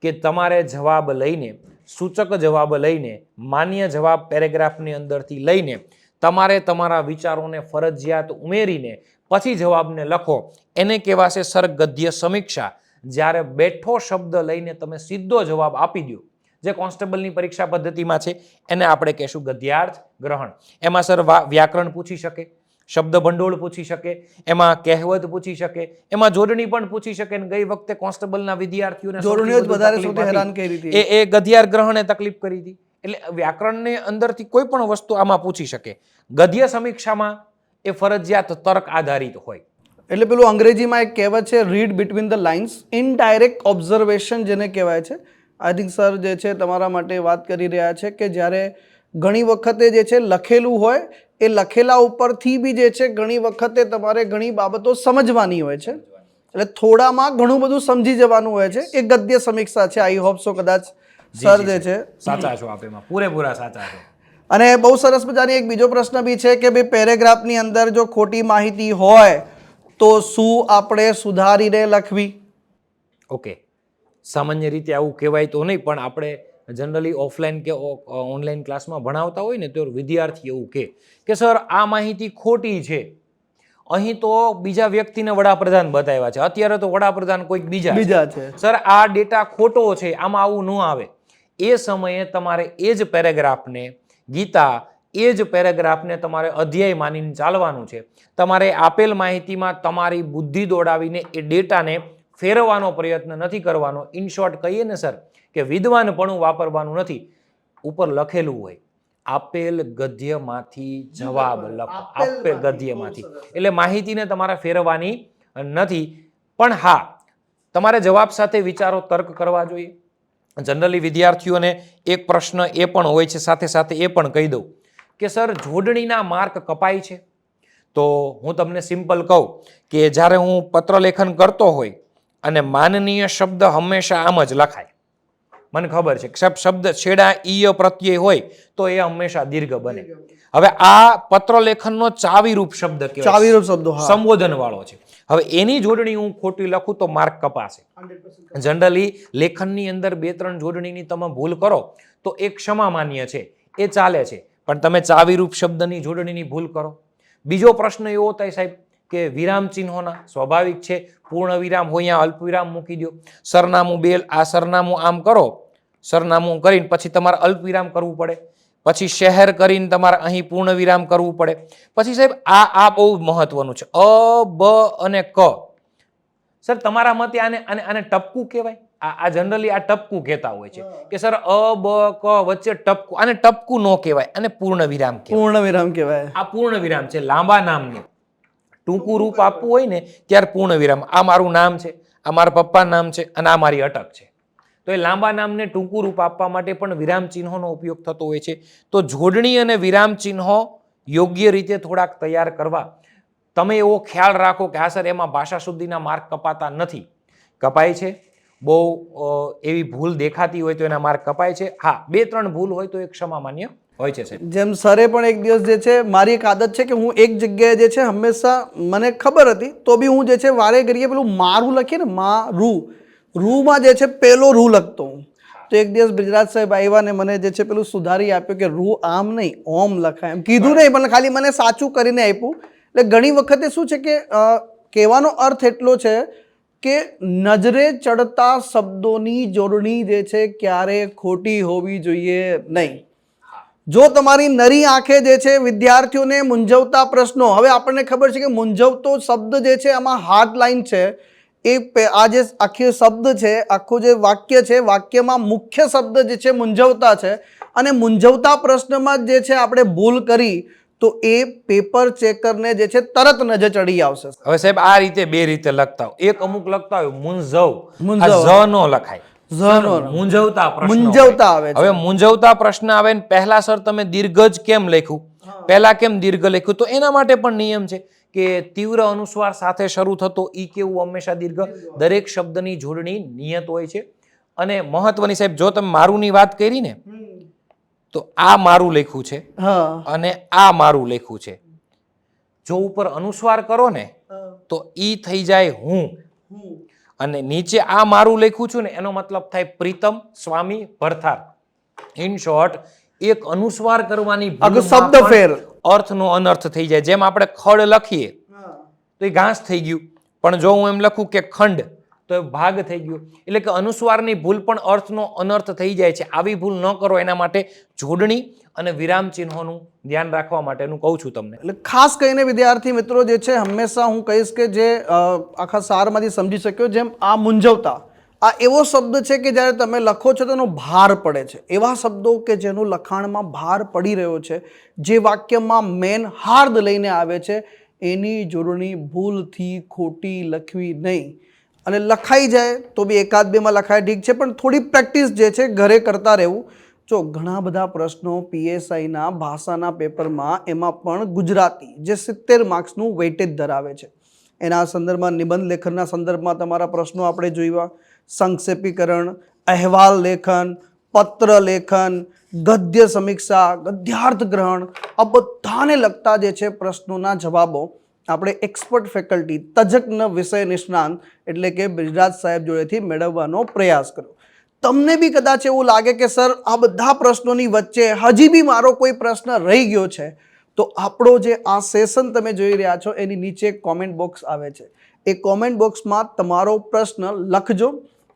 કે તમારે જવાબ લઈને, સૂચક જવાબ લઈને, માન્ય જવાબ પેરેગ્રાફની અંદરથી લઈને તમારે તમારા વિચારોને ફરજિયાત ઉમેરીને પછી જવાબને લખો. એને કહેવાશે સર ગદ્ય સમીક્ષા. જ્યારે બેઠો શબ્દ લઈને તમે સીધો જવાબ આપી દો, જે કોન્સ્ટેબલની પરીક્ષા પદ્ધતિમાં છે, એને આપણે કહેશું ગદ્યાર્થ ગ્રહણ. એમાં સર વ્યાકરણ પૂછી શકે, શબ્દ ભંડોળ પૂછી શકે, એમાં કહેવત પૂછી શકે, એમાં જોડણી પણ પૂછી શકે. અને ગઈ વખતે કોન્સ્ટેબલના વિદ્યાર્થીઓને જોડણીઓ જ વધારે સૌથી હેરાન કરી હતી. એ ગદ્યાર્થ ગ્રહણે તકલીફ કરી હતી. એટલે વ્યાકરણની અંદરથી કોઈ પણ વસ્તુ આમાં પૂછી શકે. ગદ્ય સમીક્ષામાં એ ફરજિયાત તર્ક આધારિત હોય. એટલે પેલું અંગ્રેજીમાં એક કહેવત છે, read between the lines, indirect observation જેને કહેવાય છે. આઈ થિંક સર જે છે તમારા માટે વાત કરી રહ્યા છે કે જ્યારે ઘણી વખતે જે છે લખેલું હોય એ લખેલા ઉપરથી બી જે છે ઘણી વખતે તમારે ઘણી બાબતો સમજવાની હોય છે. એટલે થોડામાં ઘણું બધું સમજી જવાનું હોય છે. એ ગદ્ય સમીક્ષા છે. આઈ હોપ સો કદાચ સર જે છે સાચા છો, આપ એમાં પૂરેપૂરા સાચા છો. અને બહુ સરસ મજાની એક બીજો પ્રશ્ન બી છે કે ભાઈ પેરેગ્રાફની અંદર જો ખોટી માહિતી હોય તો શું આપણે સુધારીને લખવી? ઓકે, સામાન્ય રીતે આવું કહેવાય તો નહીં, પણ આપણે જનરલી ઓફલાઈન કે ઓનલાઈન ક્લાસમાં ભણાવતા હોય ને તો વિદ્યાર્થી એવું કે સર આ માહિતી ખોટી છે, અહીં તો બીજા વ્યક્તિને વડાપ્રધાન બતાવ્યા છે, અત્યારે તો વડાપ્રધાન કોઈક બીજા છે, સર આ ડેટા ખોટો છે, આમાં આવું ન આવે. એ સમયે તમારે એ જ પેરેગ્રાફને ગીતા, એ જ પેરેગ્રાફને તમારે અધ્યાય માનીને ચાલવાનું છે. તમારે આપેલ માહિતીમાં તમારી બુદ્ધિ દોડાવીને એ ડેટાને ફેરવવાનો પ્રયત્ન નથી કરવાનો. ઇન શોર્ટ કહીએ ને સર કે વિદ્વાનપણું વાપરવાનું નથી. ઉપર લખેલું હોય આપેલ ગદ્યમાંથી જવાબ લખો, આપેલ ગદ્યમાંથી, એટલે માહિતીને તમારે ફેરવવાની નથી. પણ હા, તમારે જવાબ સાથે વિચારો તર્ક કરવા જોઈએ. જનરલી વિદ્યાર્થીઓને એક પ્રશ્ન એ પણ હોય છે, સાથે સાથે એ પણ કહી દઉં કે સર જોડણીના માર્ક કપાય છે. તો હું તમને સિમ્પલ કહું કે જ્યારે હું પત્ર લેખન કરતો હોય અને માનનીય શબ્દ હંમેશા આમ જ લખાય, મને ખબર છે શબ્દ છેડા ઈય પ્રત્યય હોય તો એ હંમેશા દીર્ઘ બને. હવે આ પત્ર લેખનનો ચાવીરૂપ શબ્દ કહેવાય, ચાવીરૂપ શબ્દો, સંબોધન વાળો છે. હવે એની જોડણી હું ખોટી લખું તો માર્ક કપાશે. જનરલી લેખનની અંદર 2-3 જોડણીની તમે ભૂલ કરો તો એ ક્ષમા માન્ય છે, એ ચાલે છે. પણ તમે ચાવીરૂપ શબ્દની જોડણીની ભૂલ કરો. બીજો પ્રશ્ન એવો થાય સાહેબ કે વિરામ ચિહ્નોના, સ્વાભાવિક છે, પૂર્ણ વિરામ હોય ત્યાં અલ્પ વિરામ મૂકી દો. સરનામું બેલ, આ સરનામું આમ કરો, સરનામું કરીને પછી તમારે અલ્પ વિરામ કરવું પડે. પછી શહેર કરીને તમારે અહીં પૂર્ણ વિરામ કરવું પડે. પછી સાહેબ આ બહુ મહત્વનું છે, અ, બ અને ક. સર તમારા મતે આને ટપકું કહેવાય? આ જનરલી આ ટપકું કહેતા હોય છે કે સર અ, બ, ક વચ્ચે ટપકું, આને ટપકું ન કહેવાય, આને પૂર્ણ વિરામ કહેવાય. પૂર્ણ વિરામ કહેવાય. આ પૂર્ણ વિરામ છે. લાંબા નામનું ટૂંકું રૂપ આપવું હોય ને ત્યારે પૂર્ણ વિરામ. આ મારું નામ છે, આ મારા પપ્પાનું નામ છે અને આ મારી અટક છે. તો એ લાંબા નામને ટૂંકું રૂપ આપવા માટે પણ વિરામ ચિહ્નોનો ઉપયોગ થતો હોય છે. તો જોડણી અને વિરામ ચિહ્નો યોગ્ય રીતે થોડાક તૈયાર કરવા. તમે એવો ખ્યાલ રાખો કે હા સર એમાં ભાષા શુદ્ધિના માર્ક કપાતા નથી. કપાય છે, બહુ એવી ભૂલ દેખાતી હોય તો એના માર્ક કપાય છે. હા, 2-3 ભૂલ હોય તો એ ક્ષમા માન્ય હોય છે. જેમ સરે પણ એક દિવસ જે છે, મારી એક આદત છે કે હું એક જગ્યાએ જે છે હંમેશા મને ખબર હતી તો બી હું જે છે વારે ઘડીએ પેલું મારું લખીએ ને, રૂમાં જે છે પેલો રૂ લખતો હું. તો એક દિવસ બ્રિજરાજ સાહેબ આવ્યા ને મને જે છે પેલું સુધારી આપ્યું કે રૂ આમ નહીં ઓમ લખાય. એમ કીધું નહીં પણ ખાલી મને સાચું કરીને આપ્યું. એટલે ઘણી વખતે શું છે કે કહેવાનો અર્થ એટલો છે કે નજરે ચડતા શબ્દોની જોડણી જે છે ક્યારે ખોટી હોવી જોઈએ નહીં. જો તમારી નરી આંખે જે છે વિદ્યાર્થીઓને મૂંઝવતા પ્રશ્નો, હવે આપણને ખબર છે કે મૂંઝવતો શબ્દ જે છે આમાં હાર્ડ લાઈન છે. આ જે આખી શબ્દ છે, આખું જે વાક્ય છે, વાક્યમાં મુખ્ય શબ્દ જે છે મૂંઝવતા છે. અને મૂંઝવતા પ્રશ્નમાં જે છે આપણે ભૂલ કરી તો એ પેપર ચેકરને જે છે તરત નજર ચડી આવશે. હવે સાહેબ આ રીતે 2 રીતે લખતા હોય. એક અમુક લખતા હોય મૂંઝવ નો લખાય, મૂંઝવતા આવે. હવે મૂંઝવતા પ્રશ્ન આવે ને પહેલા સર તમે દીર્ઘ જ કેમ લખ્યું, પહેલા કેમ દીર્ઘ લખ્યું? તો એના માટે પણ નિયમ છે કે તીવ્ર અનુસ્વાર સાથે શરૂ થતો ઈ કેવું હંમેશા દીર્ઘ. દરેક શબ્દની જોડણી નિયત હોય છે. અને મહત્વની સાહેબ, જો તમે મારુંની વાત કરી ને તો આ મારું લખ્યું છે અને આ મારું લખ્યું છે. જો ઉપર અનુસ્વાર કરો ને તો ઈ થઈ જાય હું, અને નીચે આ મારું લખ્યું છું ને એનો મતલબ થાય પ્રીતમ, સ્વામી, ભરથાર. ઇન શોર્ટ, એક અનુસ્વાર કરવાની શબ્દ ફેર અર્થનો અનર્થ થઈ જાય. જેમ આપણે ખડ લખીએ તો એ ઘાસ થઈ ગયું, પણ જો હું એમ લખું કે ખંડ તો એ ભાગ થઈ ગયો. એટલે કે અનુસ્વારની ભૂલ પણ અર્થનો અનર્થ થઈ જાય છે. આવી ભૂલ ન કરો એના માટે જોડણી અને વિરામ ચિહ્નોનું ધ્યાન રાખવા માટેનું કહું છું તમને. એટલે ખાસ કરીને વિદ્યાર્થી મિત્રો જે છે હંમેશા હું કહીશ કે જે આખા સારમાંથી સમજી શક્યો, જેમ આ મૂંઝવતા આ એવો શબ્દ છે કે જ્યારે તમે લખો છો તો એનો ભાર પડે છે. એવા શબ્દો કે જેનું લખાણમાં ભાર પડી રહ્યો છે, જે વાક્યમાં મેન હાર્દ લઈને આવે છે, એની જોડણી ભૂલથી ખોટી લખવી નહીં. અને લખાઈ જાય તો બી એકાદ બેમાં લખાય ઠીક છે, પણ થોડી પ્રેક્ટિસ જે છે ઘરે કરતા રહેવું. જો ઘણા બધા પ્રશ્નો પીએસઆઈના ભાષાના પેપરમાં એમાં પણ ગુજરાતી જે 70 માર્ક્સનું વેઇટેજ ધરાવે છે, એના સંદર્ભમાં નિબંધ લેખનના સંદર્ભમાં તમારા પ્રશ્નો આપણે જોયા. સંક્ષેપીકરણ, અહેવાલ લેખન, પત્ર લેખન, ગદ્ય સમીક્ષા, ગદ્યાર્થ ગ્રહણ, આ બધાને લગતા જે છે પ્રશ્નોના જવાબો આપણે એક્સપર્ટ ફેકલ્ટી તજજ્ઞ વિષય નિષ્ણાંત એટલે કે બ્રિજરાજ સાહેબ જોડેથી મેળવવાનો પ્રયાસ કર્યો. તમને બી કદાચ એવું લાગે કે સર આ બધા પ્રશ્નોની વચ્ચે હજી બી મારો કોઈ પ્રશ્ન રહી ગયો છે, તો આપણો જે આ સેશન તમે જોઈ રહ્યા છો એની નીચે એક કોમેન્ટ બોક્સ આવે છે. એ કોમેન્ટ બોક્સમાં તમારો પ્રશ્ન લખજો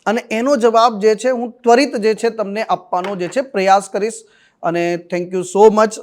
અને એનો જવાબ જે છે હું ત્વરિત જે છે તમને આપવાનો જે છે પ્રયાસ કરીશ. અને થેન્ક યુ સો મચ.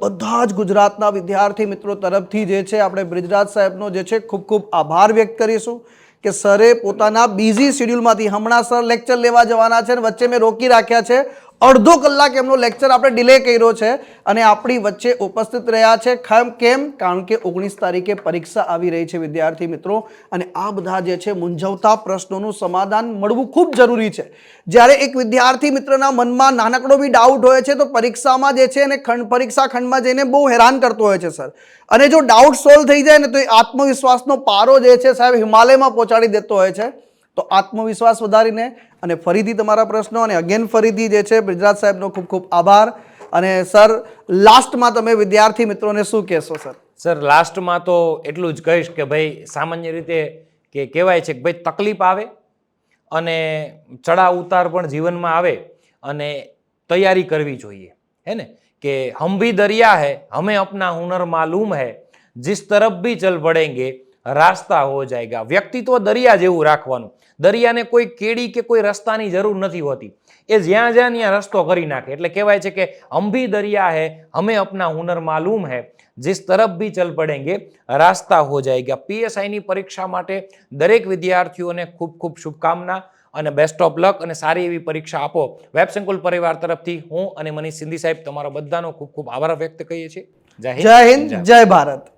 બધા જ ગુજરાતના વિદ્યાર્થી મિત્રો તરફથી જે છે આપણે બ્રિજરાજ સાહેબનો જે છે ખૂબ ખૂબ આભાર વ્યક્ત કરીશું કે સરે પોતાના બિઝી શેડ્યુલમાંથી, હમણાં સર લેક્ચર લેવા જવાના છે અને વચ્ચે મેં રોકી રાખ્યા છે, અડધો કલાક એમનો લેક્ચર આપણે ડિલે કર્યો છે અને આપણી વચ્ચે ઉપસ્થિત રહ્યા છે. કેમ? કારણ કે 19 તારીખે પરીક્ષા આવી રહી છે વિદ્યાર્થી મિત્રો, અને આ બધા જે છે મૂંઝવતા પ્રશ્નોનું સમાધાન મળવું ખૂબ જરૂરી છે. જ્યારે એક વિદ્યાર્થી મિત્રના મનમાં નાનકડો બી ડાઉટ હોય છે તો પરીક્ષામાં જે છે એને પરીક્ષા ખંડમાં જઈને બહુ હેરાન કરતો હોય છે સર. અને જો ડાઉટ સોલ્વ થઈ જાય ને તો એ આત્મવિશ્વાસનો પારો જે છે સાહેબ હિમાલયમાં પહોંચાડી દેતો હોય છે. તો આત્મવિશ્વાસ વધારીને અને ફરીથી તમારા પ્રશ્નો અને અગેન ફરીથી જે છે બ્રિજરાજ સાહેબનો ખૂબ ખૂબ આભાર. અને સર લાસ્ટમાં તમે વિદ્યાર્થી મિત્રોને શું કહેશો સર? સર લાસ્ટમાં તો એટલું જ કહીશ કે ભાઈ સામાન્ય રીતે કે કહેવાય છે કે ભાઈ તકલીફ આવે અને ચડાવ ઉતાર પણ જીવનમાં આવે અને તૈયારી કરવી જોઈએ, હે ને? કે હમ ભી દરિયા હૈ, હमें अपना हुनर मालूम है, जिस तरफ भी चल पड़ेंगे रास्ता हो जाएगा. વ્યક્તિત્વ દરિયા જેવું રાખવાનું. દરિયાને કોઈ કેડી કે કોઈ રસ્તાની જરૂર નથી હોતી, એ જ્યાં જ્યાં ત્યાં રસ્તો કરી નાખે. એટલે કહેવાય છે કે હમ ભી દરિયા હૈ, હमें अपना हुनर मालूम है, जिस तरफ भी चल पड़ेंगे रास्ता हो जाएगा. પીએસઆઈની પરીક્ષા માટે દરેક વિદ્યાર્થીઓને ખૂબ ખૂબ શુભકામના અને બેસ્ટ ઓફ લક અને સારી એવી પરીક્ષા આપો. વેબ સંકુલ પરિવાર તરફથી હું અને મનીષ સિંધી સાહેબ તમારો બધાનો ખૂબ ખૂબ આભાર વ્યક્ત કરીએ છીએ. જય હિન્દ, જય ભારત.